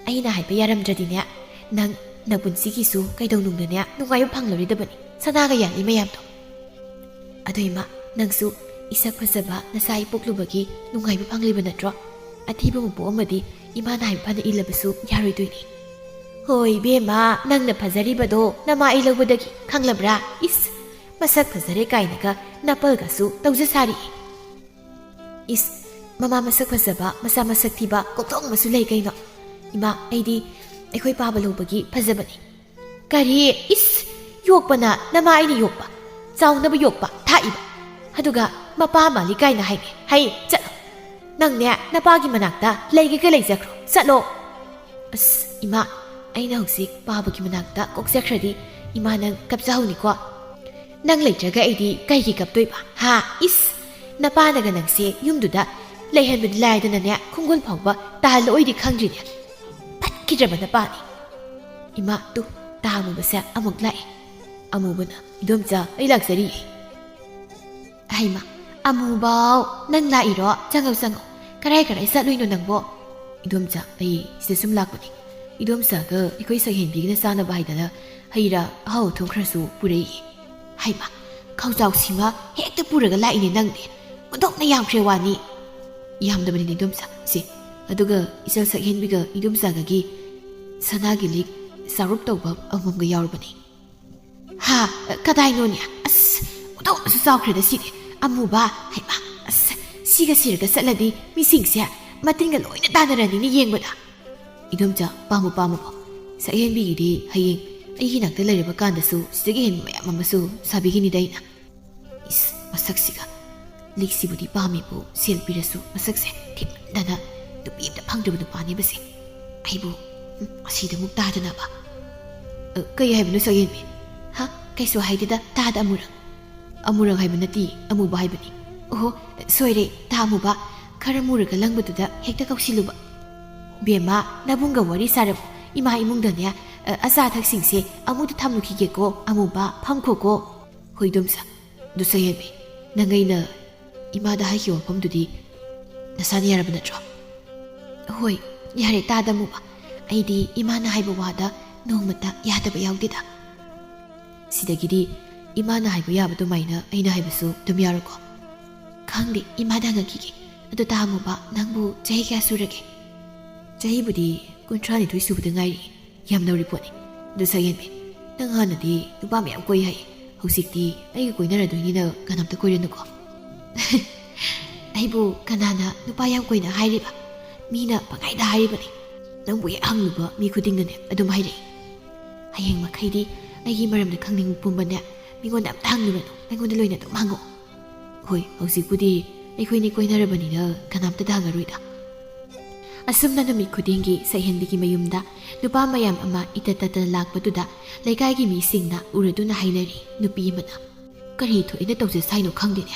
ꯑꯩꯅ ꯍꯥꯏꯕ ꯌꯥꯔꯝꯗ꯭ꯔꯗꯤꯅꯦ ꯅꯪ ꯅꯄꯨꯟꯁꯤꯒꯤꯁꯨ ꯀꯩꯗꯧꯅꯨꯡꯗꯅꯦ ꯅꯨꯡꯉꯥꯏꯕ ꯐꯪꯂꯣꯏꯗꯕꯅꯤ ꯁꯅꯥꯒ ꯌꯥꯜꯂꯤ ꯃꯌꯥꯝꯗꯣ ꯑꯗꯣ ꯏꯃꯥ ꯅꯪꯁꯨ 이삭 ꯐꯖꯕ ꯅꯁꯥꯏ ꯄꯣꯛꯂꯨꯕꯒꯤ ꯅꯨꯡꯉꯥꯏꯕ ꯐꯪꯂꯤꯕ ꯅꯠꯇ꯭ꯔꯣ ꯑꯊꯤꯕ ꯃꯄꯣ ꯑꯃꯗꯤ ꯏꯃꯥꯅ ꯍꯥꯏꯕ ꯐꯅ ꯏꯜꯂꯕꯁꯨ ꯌꯥꯔꯣꯏꯗꯣꯏꯅꯤ ꯍꯣꯏ ꯕꯦꯝꯃ ꯅꯪꯅ ꯐꯖꯔꯤꯕꯗꯣ ꯅꯃꯥ ꯑꯩ ꯂꯧꯕꯗꯒꯤ ꯈꯪꯂꯕ꯭ꯔꯥ ꯏꯁ ꯃꯁꯛ ꯐꯖꯔꯦ ꯀꯥꯏꯅꯒ ꯅꯥꯄꯜꯒꯁꯨ ꯇꯧꯖ ꯁꯥꯔꯤ ꯏꯁ ꯃꯃꯥ ꯃꯁꯛ ꯐꯖꯕ ꯃꯆꯥ ꯃꯁꯛ ꯊꯤꯕ ꯀꯣꯛꯊꯣꯡ ꯑꯃꯁꯨ ꯂꯩ ꯀꯩꯅꯣ ꯏꯃꯥ ꯑꯩꯗꯤ ꯑꯩꯈꯣꯏ ꯄꯥꯕ ꯂꯧꯕꯒꯤ ꯐꯖꯕꯅꯤ ꯀꯔꯤ ꯏꯁ ꯌꯣꯛꯄꯅ ꯅꯃꯥ ꯑꯩꯅ ꯌꯣꯛꯄ ꯆꯥꯎꯅꯕ ꯌꯣꯛꯄ ꯊꯥꯛꯏꯕ ꯑꯗꯨꯒ ꯃꯄꯥ ꯃꯥꯜꯂꯤ ꯀꯥꯏꯅ ꯍꯥꯏꯅꯦ ꯍꯩ ꯆꯠꯂꯣ ꯅꯪꯅꯦ ꯅꯄꯥꯒꯤ ꯃꯅꯥꯛꯇ ꯂꯩꯒꯦꯒ ꯂꯩꯖꯈ꯭ꯔꯣ ꯆꯠꯂꯣ ꯑꯁ ꯏꯃꯥ ꯑꯩꯅ ꯍꯧꯖꯤꯛ ꯄꯥꯕꯒꯤ ꯃꯅꯥꯛꯇ ꯀꯣꯛꯆꯈ꯭ꯔꯗꯤ ꯏꯃꯥ ꯅꯪ ꯀꯞꯆꯍꯧꯅꯤꯀꯣ ꯅꯪ ꯂꯩꯇ꯭ꯔꯒ ꯑꯩꯗꯤ ꯀꯩꯒꯤ ꯀꯞꯇꯣꯏꯕ ꯍꯥ ꯏꯁ ꯅꯄꯥꯅꯒ ꯅꯪꯁꯦ ꯌꯨꯝꯗꯨꯗ ꯂꯩꯍꯟꯕꯗꯤ ꯂꯥꯏꯗꯅꯅꯦ ꯈꯣꯡꯒꯨꯜ ꯐꯥꯎꯕ ꯇꯥꯍꯜꯂꯛꯑꯣꯏꯗꯤ ꯈꯪꯗ꯭ꯔꯤꯅꯦ ꯐꯠꯈꯤꯗ꯭ꯔꯕ ꯅꯄꯥꯅꯤ ꯏꯃꯥ ꯇꯨ ꯇꯥ ꯑꯃꯨꯕꯁꯦ ꯑꯃꯨꯛ ꯂꯥꯛꯑꯦ ꯑꯃꯨꯕꯅ ꯏꯗꯣꯝꯆꯥ ꯑꯩ ꯂꯥꯛꯆꯔꯤꯌꯦ ꯍꯩꯃ ꯑꯃꯨꯕꯥꯎ ꯅꯪ ꯂꯥꯛꯏꯔꯣ ꯆꯪꯉꯣ ꯆꯪꯉꯣ ꯀꯔꯥꯏ ꯆꯠꯂꯨꯏꯅꯣ ꯅꯪꯕꯣ ꯏꯗꯣꯝꯆꯥ ꯑꯩ ꯁꯤꯗ ꯁꯨꯝ ꯂꯥꯛꯄꯅꯤ ꯏꯗꯣꯝꯆꯥꯒ ꯑꯩꯈꯣꯏ ꯁꯛꯍꯦꯟꯕꯤꯒꯅ ꯆꯥꯅꯕ ꯍꯥꯏꯗꯅ ꯍꯩꯔꯥ ꯑꯍꯥꯎ ꯑꯊꯨꯝ ꯈꯔꯁꯨ ꯄꯨꯔꯛꯏ ꯍꯩꯃ ꯈꯥꯎꯖꯥꯎꯁꯤꯃ ꯍꯦꯛꯇ ꯄꯨꯔꯒ ꯂꯥꯛꯏꯅꯦ ꯅꯪꯗꯤ ꯑꯣꯟꯊꯣꯛꯅ ꯌꯥꯝꯈ꯭ꯔꯦ ꯋꯥꯅꯤ ꯌꯥꯝꯗꯕꯅꯤꯅꯦ ꯏꯗꯣꯝꯆꯥ ꯁꯤ ꯑꯗꯨꯒ ꯏꯆꯜ ꯁꯛꯍꯦꯟꯕꯤꯒ ꯏꯗꯣꯝꯆꯥꯒꯒꯤ ꯁꯅꯥꯒꯤ ꯂꯤꯛ ꯆꯥꯔꯨꯞ ꯇꯧꯕ ꯑꯃꯃꯝꯒ ꯌꯥꯎꯔꯕꯅꯤ ꯍꯥ ꯀꯗꯥꯏꯅꯣꯅꯦ ꯑꯁ ꯑꯣꯟꯊꯣꯛꯅꯁꯨ ꯆꯥꯎꯈ꯭ꯔꯦꯗ ꯁꯤꯗꯤ ꯑꯃꯨꯕ ꯍꯩꯃ ꯑꯁ ꯁꯤꯒ ꯁꯤꯔꯒ ꯆꯠꯂꯗꯤ ꯃꯤꯁꯤꯡꯁꯦ ꯃꯇꯤꯟꯒ ꯂꯣꯏꯅ ꯇꯥꯟꯅꯔꯅꯤꯅꯦ ꯌꯦꯡꯕꯗ ꯏꯗꯣꯝꯆꯥ ꯄꯥꯝꯃꯨ ꯄꯥꯝꯃꯨꯕꯣ ꯁꯛꯍꯦꯟꯕꯤꯒꯤꯗꯤ ꯍꯌꯦꯡ ꯑꯩꯒꯤ ꯅꯥꯛꯇ ꯂꯩꯔꯕ ꯀꯥꯟꯗꯁꯨ ꯁꯤꯗꯒꯤ ꯍꯦꯟꯕ ꯃꯌꯥꯝ ꯑꯃꯁꯨ ꯁꯥꯕꯤꯒꯤꯅꯤꯗ ꯑꯩꯅ ꯏꯁ ꯃꯁꯛꯁꯤꯒ ꯂꯤꯛꯁꯤꯕꯨꯗꯤ ꯄꯥꯝꯃꯤꯕꯨ ꯁꯦꯜ ꯄꯤꯔꯁꯨ ꯃꯁꯛꯁꯦ ꯊꯤꯃꯟꯗꯅ ꯅꯨꯄꯤ ꯑꯝꯇ ꯐꯪꯗ꯭ꯔꯕ ꯅꯨꯄꯥꯅꯦꯕꯁꯦ ꯑꯩꯕꯨ ꯑꯁꯤꯗ ꯑꯃꯨꯛ ꯇꯥꯗꯅꯕ ꯀꯩ ꯍꯥꯏꯕꯅꯣ ꯁꯛꯍꯦꯟꯕꯤ ꯍꯥ ꯀꯩꯁꯨ ꯍꯥꯏꯗꯦꯗ ꯇꯥꯗ ꯑꯃꯨꯔꯪ ꯍꯥꯏꯕ ꯅꯠꯇꯦ ꯑꯃꯨꯕ ꯍꯥꯏꯕꯅꯤ ꯑꯣꯍꯣ ꯁꯣꯏꯔꯦ ꯇꯥ ꯑꯃꯨꯕ ꯈꯔ ꯃꯨꯔꯒ ꯂꯪꯕꯗꯨꯗ ꯍꯦꯛꯇ ꯀꯧꯁꯤꯜꯂꯨꯕ ꯕꯦꯝꯃ ꯅꯕꯨꯡꯒ ꯋꯥꯔꯤ ꯁꯥꯔꯕ ꯏꯃꯥ ꯏꯃꯨꯡꯗꯅꯦ ꯑꯆꯥ ꯑꯊꯛꯁꯤꯡꯁꯦ ꯑꯃꯨꯛꯇ ꯊꯝꯂꯨꯈꯤꯒꯦꯀꯣ ꯑꯃꯨꯕ ꯐꯝꯈꯣꯀꯣ ꯍꯣꯏ ꯏꯗꯣꯝꯆꯥ ꯑꯗꯨ ꯁꯛꯍꯦꯟꯕꯤ ꯅꯪ ꯑꯩꯅ ꯏꯃꯥꯗ ꯍꯥꯏꯈꯤꯕ ꯃꯐꯝꯗꯨꯗꯤ ꯅꯁꯥꯅ ꯌꯥꯔꯕ ꯅꯠꯇ꯭ꯔꯣ ꯍꯣꯏ ꯌꯥꯔꯦ ꯇꯥꯗ ꯑꯃꯨꯕ ꯑꯩꯗꯤ ꯏꯃꯥꯅ ꯍꯥꯏꯕ ꯋꯥꯗ ꯅꯣꯡꯃꯇ ꯌꯥꯗꯕ ꯌꯥꯎꯗꯦꯗ ꯁꯤꯗꯒꯤꯗꯤ ꯏꯃꯥꯅ ꯍꯥꯏꯕ ꯌꯥꯕ ꯑꯗꯨꯃꯥꯏꯅ ꯑꯩꯅ ꯍꯥꯏꯕꯁꯨ ꯑꯗꯨꯝ ꯌꯥꯎꯔꯣꯀꯣ ꯈꯪꯗꯦ ꯏꯃꯥꯗ ꯍꯪꯉꯛꯈꯤꯒꯦ ꯑꯗꯨ ꯇꯥ ꯑꯃꯨꯕ ꯅꯪꯕꯨ ꯆꯍꯤ ꯀꯌꯥ ꯁꯨꯔꯒꯦ ꯆꯍꯤꯕꯨꯗꯤ 32 ꯁꯨꯕꯗ ꯉꯥꯏꯔꯤ ꯌꯥꯝ ꯅꯧꯔꯤ ꯄꯣꯠꯅꯤ ꯑꯗꯨ ꯁꯛꯍꯦꯟꯕꯤ ꯅꯪ ꯍꯥꯟꯅꯗꯤ ꯅꯨꯄꯥ ꯃꯌꯥꯝ ꯀꯣꯏ ꯍꯥꯏ ꯍꯧꯖꯤꯛꯇꯤ ꯑꯩꯒ ꯀꯣꯏꯅꯔꯗꯣꯏꯅꯤꯅ ꯀꯅꯥꯝꯇ ꯀꯣꯏꯔꯅꯨꯀꯣ ꯑꯩꯕꯨ ꯀꯅꯥꯅ ꯅꯨꯄꯥ ꯌꯥꯝ ꯀꯣꯏꯅ ꯍꯥꯏꯔꯤꯕ ꯃꯤꯅ ꯄꯪꯍꯥꯏꯗ ꯍꯥꯏꯔꯤꯕꯅꯤ ꯅꯪꯕꯨ ꯍꯦꯛ ꯍꯪꯂꯨꯕ ꯃꯤ ꯈꯨꯗꯤꯡꯅꯅꯦ ꯑꯗꯨꯝ ꯍꯥꯏꯔꯛꯏ ꯍꯌꯦꯡ ꯃꯈꯩꯗꯤ ꯑꯩꯒꯤ ꯃꯔꯝꯗ ꯈꯪꯅꯤꯡꯕ ꯄꯨꯝꯕꯅꯦ ꯃꯤꯉꯣꯟꯗ ꯑꯝꯇ ꯍꯪꯂꯨꯔꯅꯨ ꯑꯩꯉꯣꯟꯗ ꯂꯣꯏꯅ ꯑꯗꯨꯝ ꯍꯪꯉꯛꯑꯣ ꯍꯣꯏ ꯍꯧꯖꯤꯛꯄꯨꯗꯤ ꯑꯩꯈꯣꯏꯅꯤ ꯀꯣꯏꯅꯔꯕꯅꯤꯅ ꯀꯅꯥꯝꯇꯗ ꯍꯪꯉꯔꯣꯏꯗ ꯑꯁꯨꯝꯅ ꯅꯨꯃꯤꯠ ꯈꯨꯗꯤꯡꯒꯤ ꯁꯛꯍꯦꯟꯕꯤꯒꯤ ꯃꯌꯨꯝꯗ ꯅꯨꯄꯥ ꯃꯌꯥꯝ ꯑꯃ ꯏꯇꯠ ꯇꯠꯇꯅ ꯂꯥꯛꯄꯗꯨꯗ ꯂꯩꯀꯥꯏꯒꯤ ꯃꯤꯁꯤꯡꯅ ꯎꯔꯗꯨꯅ ꯍꯥꯏꯅꯔꯤ ꯅꯨꯄꯤ ꯑꯃꯅ ꯀꯔꯤ ꯊꯣꯛꯏꯅ ꯇꯧꯖ ꯁꯥꯏꯅꯣ ꯈꯪꯗꯦꯅꯦ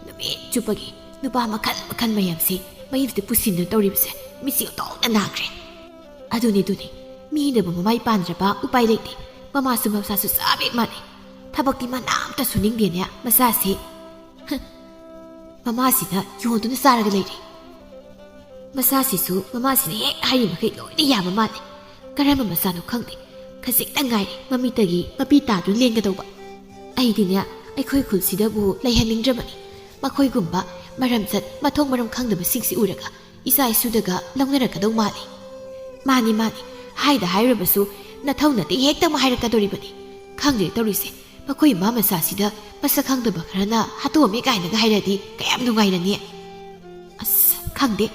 ꯅꯨꯃꯤꯠ ꯆꯨꯞꯄꯒꯤ ꯅꯨꯄꯥ ꯃꯈꯜ ꯃꯈꯜ ꯃꯌꯥꯝꯁꯤ ꯃꯌꯨꯝꯁꯤꯗ ꯄꯨꯁꯤꯟꯗꯨꯅ ꯇꯧꯔꯤꯕꯁꯦ ꯃꯤꯠꯁꯤ ꯑꯣꯟꯊꯣꯛꯅ ꯅꯥꯈ꯭ꯔꯦ ꯑꯗꯨꯅꯤ ꯃꯤꯅꯕꯨ ꯃꯃꯥꯏ ꯄꯥꯟꯗ꯭ꯔꯕ ꯎꯄꯥꯏ ꯂꯩꯇꯦ ꯃꯃꯥꯁꯨ ꯃꯆꯥꯁꯨ ꯆꯞ ꯍꯦꯛ ꯃꯥꯟꯅꯩ ꯊꯕꯛꯇꯤ ꯃꯅꯥꯝꯇ ꯁꯨꯅꯤꯡꯗꯦꯅꯦ ꯃꯆꯥꯁꯤ ꯃꯃꯥꯁꯤꯅ ꯌꯣꯟꯗꯨꯅ ꯆꯥꯔꯒ ꯂꯩꯔꯤ ꯃꯆꯥꯁꯤꯁꯨ ꯃꯃꯥꯁꯤꯅ ꯍꯦꯛ ꯍꯥꯏꯔꯤ ꯃꯈꯩ ꯂꯣꯏꯅ ꯌꯥꯕ ꯃꯥꯜꯂꯦ ꯀꯔꯝꯕ ꯃꯆꯥꯅꯣ ꯈꯪꯗꯦ ꯈꯖꯤꯛꯇꯪ ꯉꯥꯏꯔꯦ ꯃꯃꯤꯠꯇꯒꯤ ꯃꯄꯤ ꯇꯥꯗꯨꯅ ꯂꯦꯡꯒꯗꯧꯕ ꯑꯩꯗꯤꯅꯦ ꯑꯩꯈꯣꯏ ꯈꯨꯜꯁꯤꯗꯕꯨ ꯂꯩꯍꯟꯅꯤꯡꯗ꯭ꯔꯕꯅꯤ ꯃꯈꯣꯏꯒꯨꯝꯕ ꯃꯔꯝꯆꯠ ꯃꯊꯣꯡ ꯃꯔꯝ ꯈꯪꯗꯕꯁꯤꯡꯁꯤ ꯎꯔꯒ ꯏꯆꯥ ꯏꯁꯨꯗꯒ ꯂꯧꯅꯔꯛꯀꯗꯧ ꯃꯥꯜꯂꯤ ꯃꯥꯅꯤ ꯍꯥꯏꯗ ꯍꯥꯏꯔꯕꯁꯨ ꯅꯊꯧꯅꯗꯤ ꯍꯦꯛꯇ ꯑꯃꯨꯛ ꯍꯥꯏꯔꯛꯀꯗꯧꯔꯤꯕꯅꯤ ꯈꯪꯗ꯭ꯔꯦ ꯇꯧꯔꯤꯁꯦ ꯃꯈꯣꯏ ꯃꯥ ꯃꯆꯥꯁꯤꯗ ꯃꯁꯛ ꯈꯪꯗꯕ ꯈꯔꯅ ꯍꯥꯠꯇꯣꯛꯑꯝꯃꯦ ꯀꯥꯏꯅꯒ ꯍꯥꯏꯔꯗꯤ ꯀꯌꯥꯝ ꯅꯨꯡꯉꯥꯏꯔꯅꯤ ꯑꯁ ꯈꯪꯗꯦ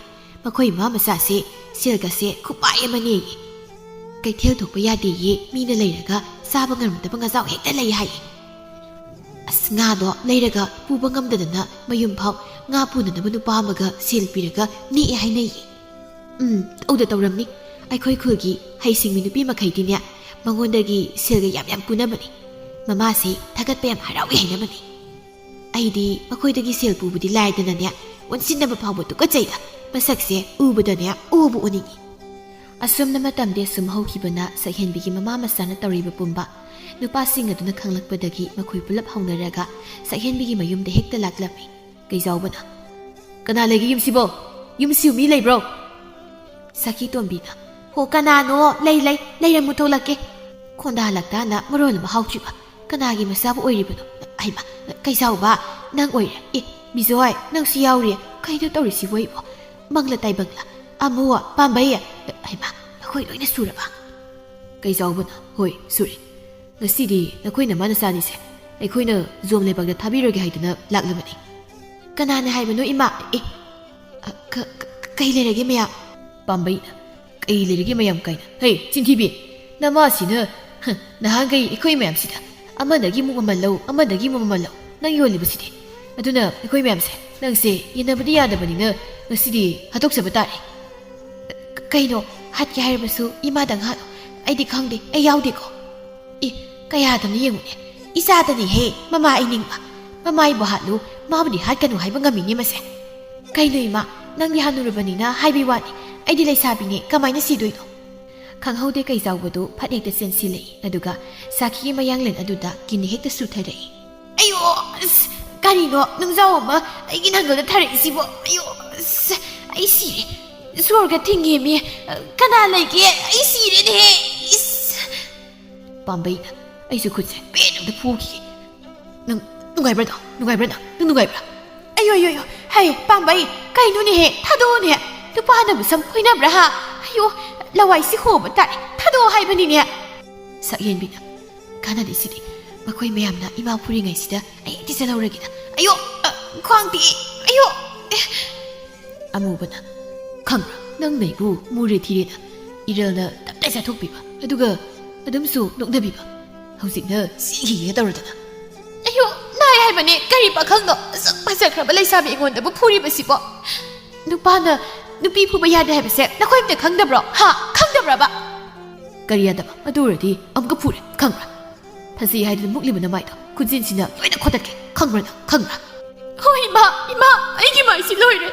ꯃꯈꯣꯏ ꯃꯥ ꯃꯆꯥꯁꯦ ꯁꯦꯜꯒꯁꯦ ꯈꯨꯄꯥꯏ ꯑꯃꯅꯦ ꯀꯩꯊꯦꯜ ꯊꯣꯛꯄ ꯌꯥꯗꯦꯌꯦ ꯃꯤꯅ ꯂꯩꯔꯒ ꯆꯥꯕ ꯉꯝꯗꯕ ꯉꯥꯖꯥꯎ ꯍꯦꯛꯇ ꯂꯩ ꯍꯥꯏꯌꯦ ꯑꯁ ꯉꯥꯗꯣ ꯂꯩꯔꯒ ꯄꯨꯕ ꯉꯝꯗꯗꯅ ꯃꯌꯨꯝ ꯐꯥꯎ ꯉꯥ ꯄꯨꯅꯅꯕ ꯅꯨꯄా ꯑꯃꯒ ꯁꯦꯜ ꯄꯤꯔꯒ ꯅꯦꯛꯑꯦ ꯍꯥꯏꯅꯩꯌꯦ ꯇꯧꯔꯝꯅꯤ ꯑꯩꯈꯣꯏ ꯈꯨꯜꯒꯤ ꯍꯩꯁꯤꯡꯕꯤ ꯅꯨꯄꯤ ꯃꯈꯩꯗꯤꯅꯦ ꯃꯉꯣꯟꯗꯒꯤ ꯁꯦꯜꯒ ꯌꯥꯝ ꯄꯨꯅꯕꯅꯤ ꯃꯃꯥꯁꯤ ꯊꯥꯒꯠꯄ ꯌꯥꯝ ꯍꯔꯥꯎꯏ ꯍꯥꯏꯅꯕꯅꯤ ꯑꯩꯗꯤ ꯃꯈꯣꯏꯗꯒꯤ ꯁꯦꯜ ꯄꯨꯕꯗꯤ ꯂꯥꯏꯗꯅꯅꯦ ꯑꯣꯟꯁꯤꯟꯅꯕ ꯐꯥꯎꯕ ꯇꯨꯀꯠꯆꯩꯗ ꯃꯁꯛꯁꯦ ꯎꯕꯗꯅꯦ ꯎꯕ ꯑꯣꯅꯤꯡꯉꯤ ꯑꯁꯨꯝꯅ ꯃꯇꯝꯗꯤ ꯑꯁꯨꯝ ꯍꯧꯈꯤꯕꯅ ꯁꯛꯍꯦꯟꯕꯤꯒꯤ ꯃꯃꯥ ꯃꯆꯥꯅ ꯇꯧꯔꯤꯕ ꯄꯨꯝꯕ ꯅꯨꯄꯥꯁꯤꯡ ꯑꯗꯨꯅ ꯈꯪꯂꯛꯄꯗꯒꯤ ꯃꯈꯣꯏ ꯄꯨꯂꯞ ꯍꯧꯅꯔꯒ ꯁꯛꯍꯦꯟꯕꯤꯒꯤ ꯃꯌꯨꯝꯗ ꯍꯦꯛꯇ ꯂꯥꯛꯂꯝꯃꯤ ꯀꯩꯖꯥꯎꯕꯅ ꯀꯅꯥ ꯂꯩꯒꯦ ꯌꯨꯝꯁꯤꯕꯣ ꯌꯨꯝꯁꯤꯕꯨ ꯃꯤ ꯂꯩꯕ꯭ꯔꯣ ꯁꯈꯤꯇꯣꯝꯕꯤꯅ ꯍꯣ ꯀꯅꯥꯅꯣ ꯂꯩꯔꯝꯃꯨ ꯊꯣꯛꯂꯛꯀꯦ ꯈꯣꯟꯗꯥ ꯂꯛꯇꯥꯅ ꯃꯔꯣꯜ ꯑꯃ ꯍꯥꯎꯇ꯭ꯔꯤꯕ ꯀꯅꯥꯒꯤ ꯃꯆꯥꯕꯨ ꯑꯣꯏꯔꯤꯕꯅꯣ ꯍꯩꯃ ꯀꯩꯖꯥꯎꯕ ꯅꯪ ꯑꯣꯏꯔꯦ ꯕꯤꯖꯣꯏ ꯅꯪꯁꯨ ꯌꯥꯎꯔꯤ ꯀꯩꯅꯣ ꯇꯧꯔꯤꯁꯤꯕꯣ ꯏꯕꯣ ꯃꯪꯂ ꯇꯥꯏꯕꯪꯂ ꯑꯃꯨ ꯄꯥꯝꯕꯩ ꯍꯩꯃꯥ ꯅꯈꯣꯏ ꯂꯣꯏꯅ ꯁꯨꯔꯕ ꯀꯩ ꯆꯥꯎꯕꯅ ꯍꯣꯏ ꯁꯨꯔꯦ ꯉꯁꯤꯗꯤ ꯅꯈꯣꯏ ꯅꯃꯥ ꯅꯆꯥꯅꯤꯁꯦ ꯑꯩꯈꯣꯏꯅ ꯖꯣꯝ ꯂꯩꯕꯥꯛꯇ ꯊꯥꯕꯤꯔꯒꯦ ꯍꯥꯏꯗꯨꯅ ꯂꯥꯛꯂꯕꯅꯤ ꯀꯅꯥꯅ ꯍꯥꯏꯕꯅꯣ ꯏꯃꯥ ꯀꯩ ꯂꯩꯔꯒꯦ ꯃꯌꯥꯝ ꯄꯥꯝꯕꯩꯅ ꯀꯩ ꯂꯩꯔꯒꯦ ꯃꯌꯥꯝ ꯀꯥꯏꯅ ꯍꯩ ꯆꯤꯟꯊꯤꯕꯤ ꯅꯃꯥꯁꯤꯅ ꯅꯍꯥꯟꯈꯩ ꯑꯩꯈꯣꯏ ꯃꯌꯥꯝꯁꯤꯗ ꯑꯃꯗꯒꯤ ꯃꯨꯛ ꯑꯃ ꯂꯧ ꯑꯃꯗꯒꯤ ꯃꯨꯛ ꯑꯃ ꯂꯧ ꯅꯪ ꯌꯣꯜꯂꯤꯕꯁꯤꯗꯤ ꯑꯗꯨꯅ ꯑꯩꯈꯣꯏ ꯃꯌꯥꯝꯁꯦ ꯅꯪꯁꯦ ꯌꯦꯟꯅꯕꯗꯤ ꯌꯥꯗꯕꯅꯤꯅ ꯉꯁꯤꯗꯤ ꯍꯥꯠꯇꯣꯛꯆꯕ ꯇꯥꯔꯦ ꯀꯩꯅꯣ ꯍꯥꯠꯀꯦ ꯍꯥꯏꯔꯕꯁꯨ ꯏꯃꯥꯗꯪ ꯍꯥꯠꯂꯣ ꯑꯩꯗꯤ ꯈꯪꯗꯦ ꯑꯩ ꯌꯥꯎꯗꯦꯀꯣ ꯀꯌꯥꯗꯅ ꯌꯦꯡꯉꯨꯅꯦ ꯏꯆꯥꯗꯅꯤꯍꯦ ꯃꯃꯥ ꯑꯩ ꯅꯤꯡꯕ ꯃꯃꯥꯏꯕꯨ ꯍꯥꯠꯂꯨ ꯃꯥꯕꯨꯗꯤ ꯍꯥꯠꯀꯅꯨ ꯍꯥꯏꯕ ꯉꯝꯃꯤꯅꯦ ꯃꯁꯦ ꯀꯩꯅꯣ ꯏꯃꯥ ꯅꯪꯗꯤ ꯍꯥꯟꯅꯨꯔꯕꯅꯤꯅ ꯍꯥꯏꯕꯩ ꯋꯥꯅꯤ ꯑꯩꯗꯤ ꯂꯩꯁꯥꯕꯤꯅꯦ ꯀꯃꯥꯏꯅ ꯁꯤꯗꯣꯏꯅꯣ ꯈꯪꯍꯧꯗꯦ ꯀꯩ ꯆꯥꯎꯕꯗꯨ ꯐꯠ ꯍꯦꯛꯇ ꯆꯦꯟꯁꯤꯜꯂꯛꯏ ꯑꯗꯨꯒ ꯁꯥꯈꯤꯒꯤ ꯃꯌꯥꯡꯂꯦꯟ ꯑꯗꯨꯗ ꯀꯤꯟꯅ ꯍꯦꯛꯇ ꯁꯨꯊꯔꯛꯏ ꯑꯌꯣ ꯑꯁ ꯀꯔꯤꯅꯣ ꯅꯨꯡꯖꯥꯎ ꯑꯃ ꯑꯩꯒꯤ ꯅꯪꯒꯜꯗ ꯊꯥꯔꯛꯏꯁꯤꯕꯣ ꯑꯌꯣ ꯑꯁ ꯑꯩ ꯁꯤꯔꯦ ꯁꯣꯔꯒ ꯊꯤꯡꯉꯦꯃꯤ ꯀꯅꯥ ꯂꯩꯒꯦ ꯑꯩ ꯁꯤꯔꯦꯅꯦꯍꯦ ꯏꯁ ꯄꯥꯝꯕꯩꯅ ꯑꯩꯁꯨ ꯈꯨꯠꯁꯦ ꯄꯦꯟ ꯑꯝꯇ ꯐꯨꯈꯤꯒꯦ ꯅꯪ ꯅꯨꯡꯉꯥꯏꯕ꯭ꯔꯥ ꯅꯪ ꯅꯨꯡꯉꯥꯏꯕ꯭ꯔꯥ ꯑꯌꯣ ꯍꯩ ꯄꯥꯝꯕꯩ ꯀꯩꯅꯣꯅꯦꯍꯦ ꯊꯥꯗꯣꯛꯑꯣꯅꯦ ꯅꯨꯄꯥꯅꯕꯨ ꯁꯝ ꯐꯣꯏꯅꯕ꯭ꯔꯥ ꯍꯥ ꯑꯌꯣ ꯂꯋꯥꯏꯁꯤ ꯍꯣꯕ ꯇꯥꯔꯦ ꯊꯥꯗꯣꯛꯑꯣ ꯍꯥꯏꯕꯅꯤꯅꯦ ꯁꯛꯍꯦꯟꯕꯤꯅ ꯀꯥꯟꯅꯗꯦ ꯁꯤꯗꯤ ꯃꯈꯣꯏ ꯃꯌꯥꯝꯅ ꯏꯃꯥ ꯐꯨꯔꯤꯉꯩꯁꯤꯗ ꯑꯩ ꯍꯦꯛꯇ ꯆꯠꯍꯧꯔꯒꯦꯗ ꯑꯌꯣ ꯈ꯭ꯋꯥꯡ ꯇꯦꯛꯑꯦ ꯑꯌꯣ ꯑꯃꯨꯕꯅ ꯈꯪꯕ꯭ꯔꯥ ꯅꯪ ꯅꯩꯕꯨ ꯃꯨꯔꯦ ꯊꯤꯔꯦꯅ ꯏꯔꯦꯜꯅ ꯇꯞꯇꯥꯏ ꯆꯥꯊꯣꯛꯄꯤꯕ ꯑꯗꯨꯒ ꯑꯗꯨꯝꯁꯨ ꯅꯣꯛꯅꯕꯤꯕ ꯍꯧꯖꯤꯛꯅ ꯁꯤꯈꯤꯒꯦ ꯇꯧꯔꯗꯅ ꯑꯌꯣ ꯅꯥꯏ ꯍꯥꯏꯕꯅꯦ ꯀꯔꯤ ꯄꯥꯈꯪꯅꯣ ꯑꯁꯨꯛ ꯐꯖꯈ꯭ꯔꯕ ꯂꯩꯁꯥꯕꯤ ꯑꯩꯉꯣꯟꯗꯕꯨ ꯐꯨꯔꯤꯕꯁꯤꯕꯣ ꯅꯨꯄꯥꯅ ꯅꯨꯄꯤ ꯐꯨꯕ ꯌꯥꯗꯦ ꯍꯥꯏꯕꯁꯦ ꯅꯈꯣꯏ ꯑꯝꯇ ꯈꯪꯗꯕ꯭ꯔꯣ ꯍꯥ ꯈꯪꯗꯕ꯭ꯔꯕ ꯀꯔꯤ ꯌꯥꯗꯕ ꯑꯗꯨ ꯑꯣꯏꯔꯗꯤ ꯑꯃꯨꯛꯀ ꯐꯨꯔꯦ ꯈꯪꯕ꯭ꯔꯥ ꯐꯖꯩ ꯍꯥꯏꯗꯨꯅ ꯃꯨꯛꯂꯤꯕ ꯅꯃꯥꯏꯗꯣ ꯈꯨꯖꯤꯟꯁꯤꯅ ꯂꯣꯏꯅ ꯈꯣꯠꯇꯠꯀꯦ ꯈꯪꯕ꯭ꯔꯥ ꯍꯣꯏ ꯏꯃꯥ ꯑꯩꯒꯤ ꯃꯥꯏꯁꯤ ꯂꯣꯏꯔꯦ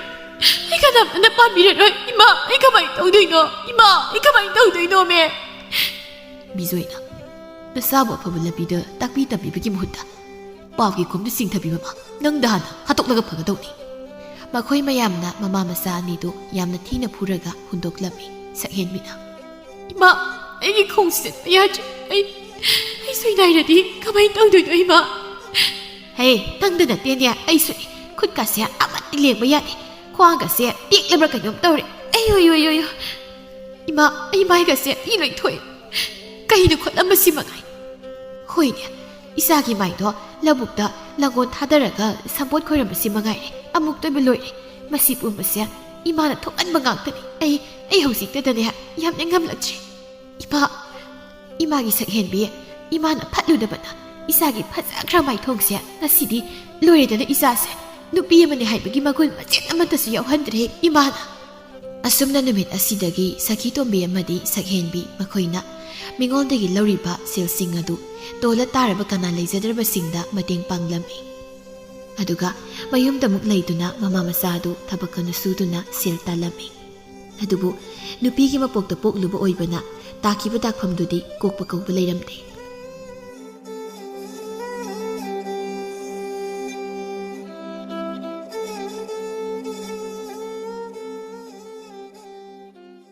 ꯑꯩ ꯀꯅꯥꯝꯇꯅ ꯄꯥꯝꯕꯤꯔꯔꯣꯏ ꯏꯃꯥ ꯑꯩ ꯀꯃꯥꯏꯅ ꯇꯧꯗꯣꯏꯅꯣ ꯏꯃꯥ ꯑꯩ ꯀꯃꯥꯏꯅ ꯇꯧꯗꯣꯏꯅꯣ ꯃꯦ ꯕꯤꯖꯣꯏꯅ ꯅꯁꯥꯕꯨ ꯑꯐꯕ ꯂꯝꯕꯤꯗ ꯇꯥꯛꯄꯤ ꯇꯝꯕꯤꯕꯒꯤ ꯃꯍꯨꯠꯇ ꯄꯥꯎꯒꯤ ꯈꯣꯝꯗ ꯆꯤꯡꯊꯕꯤꯕ ꯃꯥ ꯅꯪꯗ ꯍꯥꯟꯅ ꯍꯥꯠꯇꯣꯛꯂꯒ ꯐꯒꯗꯧꯅꯤ ꯃꯈꯣꯏ ꯃꯌꯥꯝꯅ ꯃꯃꯥ ꯃꯆꯥ ꯑꯅꯤꯗꯨ ꯌꯥꯝꯅ ꯊꯤꯅ ꯐꯨꯔꯒ ꯍꯨꯟꯗꯣꯛꯂꯝꯃꯤ ꯁꯛꯍꯦꯟꯕꯤꯅ ꯏꯃꯥ ꯑꯩꯒꯤ ꯈꯣꯡꯁꯤ ꯆꯠꯄ ꯌꯥꯗ꯭ꯔꯦ ꯑꯩ ꯁꯣꯏꯅꯥꯏꯔꯗꯤ ꯀꯃꯥꯏꯅ ꯇꯧꯗꯣꯏꯅꯣ ꯏꯃꯥ ꯍꯦ ꯅꯪꯗ ꯅꯠꯇꯦꯅꯦ ꯑꯩꯁꯨꯅꯤ ꯈꯨꯠꯀꯥꯁꯦ ꯑꯃꯠꯇ ꯂꯦꯡꯕ ꯌꯥꯗꯦ ꯈ꯭ꯋꯥꯡꯒꯁꯦ ꯇꯦꯛꯂꯕ꯭ꯔꯥ ꯀꯩꯅꯣꯝ ꯇꯧꯔꯦ ꯑꯩ ꯏꯃꯥ ꯑꯩ ꯃꯥꯏꯒꯁꯦ ꯏ ꯂꯣꯏ ꯊꯣꯛꯑꯦ ꯀꯩꯅꯣ ꯈꯣꯠꯂꯝꯕꯁꯤ ꯃꯉꯥꯏ ꯍꯣꯏꯅꯦ ꯏꯆꯥꯒꯤ ꯃꯥꯏꯗꯣ ꯂꯧꯕꯨꯛꯇ ꯂꯪꯒꯣꯜ ꯊꯥꯗꯔꯒ ꯁꯝꯄꯣꯠ ꯈꯣꯏꯔꯝꯕꯁꯤ ꯃꯉꯥꯏꯔꯦ ꯑꯃꯨꯛꯇꯣꯏꯕ ꯂꯣꯏꯔꯦ ꯃꯁꯤ ꯄꯨꯝꯕꯁꯦ ꯏꯃꯥꯅ ꯊꯣꯛꯍꯟꯕ ꯉꯥꯛꯇꯅꯤ ꯑꯩ ꯍꯧꯖꯤꯛꯇꯗꯅꯦ ꯌꯥꯝꯅ ꯉꯝꯂꯛꯇ꯭ꯔꯤ ꯏꯃꯥꯒꯤ ꯁꯛꯍꯦꯟꯕꯤ ꯏꯃꯥꯅ ꯐꯠꯂꯨꯗꯕꯅ ꯏꯆꯥꯒꯤ ꯐꯖꯈ꯭ꯔ ꯃꯥꯏꯊꯣꯡꯁꯦ ꯉꯁꯤꯗꯤ ꯂꯣꯏꯔꯦꯗꯅ ꯏꯆꯥꯁꯦ ꯅꯨꯄꯤ ꯑꯃꯅꯤ ꯍꯥꯏꯕꯒꯤ ꯃꯒꯨꯟ ꯃꯆꯦꯠ ꯑꯃꯠꯇꯁꯨ ꯌꯥꯎꯍꯟꯗ꯭ꯔꯦ ꯏꯃꯥꯅ ꯑꯁꯨꯝꯅ ꯅꯨꯃꯤꯠ ꯑꯁꯤꯗꯒꯤ ꯁꯈꯤꯇꯣꯝꯕꯤ ꯑꯃꯗꯤ ꯁꯛꯍꯦꯟꯕꯤ ꯃꯈꯣꯏꯅ ꯃꯤꯉꯣꯟꯗꯒꯤ ꯂꯧꯔꯤꯕ ꯁꯦꯜꯁꯤꯡ ꯑꯗꯨ ꯇꯣꯜꯂ ꯇꯥꯔꯕ ꯀꯅꯥ ꯂꯩꯖꯗ꯭ꯔꯕꯁꯤꯡꯗ ꯃꯇꯦꯡ ꯄꯥꯡꯂꯝꯃꯤ ꯑꯗꯨꯒ ꯃꯌꯨꯝꯗ ꯑꯃꯨꯛ ꯂꯩꯗꯨꯅ ꯃꯃꯥ ꯃꯆꯥ ꯑꯗꯨ ꯊꯕꯛ ꯀꯟꯅ ꯁꯨꯗꯨꯅ ꯁꯦꯜ ꯇꯥꯜꯂꯝꯃꯤ ꯑꯗꯨꯕꯨ ꯅꯨꯄꯤꯒꯤ ꯃꯄꯣꯛꯇ ꯄꯣꯛꯂꯨꯕ ꯑꯣꯏꯕꯅ ꯇꯥꯈꯤꯕ ꯇꯥꯛꯐꯝꯗꯨꯗꯤ ꯀꯣꯛꯄ ꯀꯧꯕ ꯂꯩꯔꯝꯗꯦ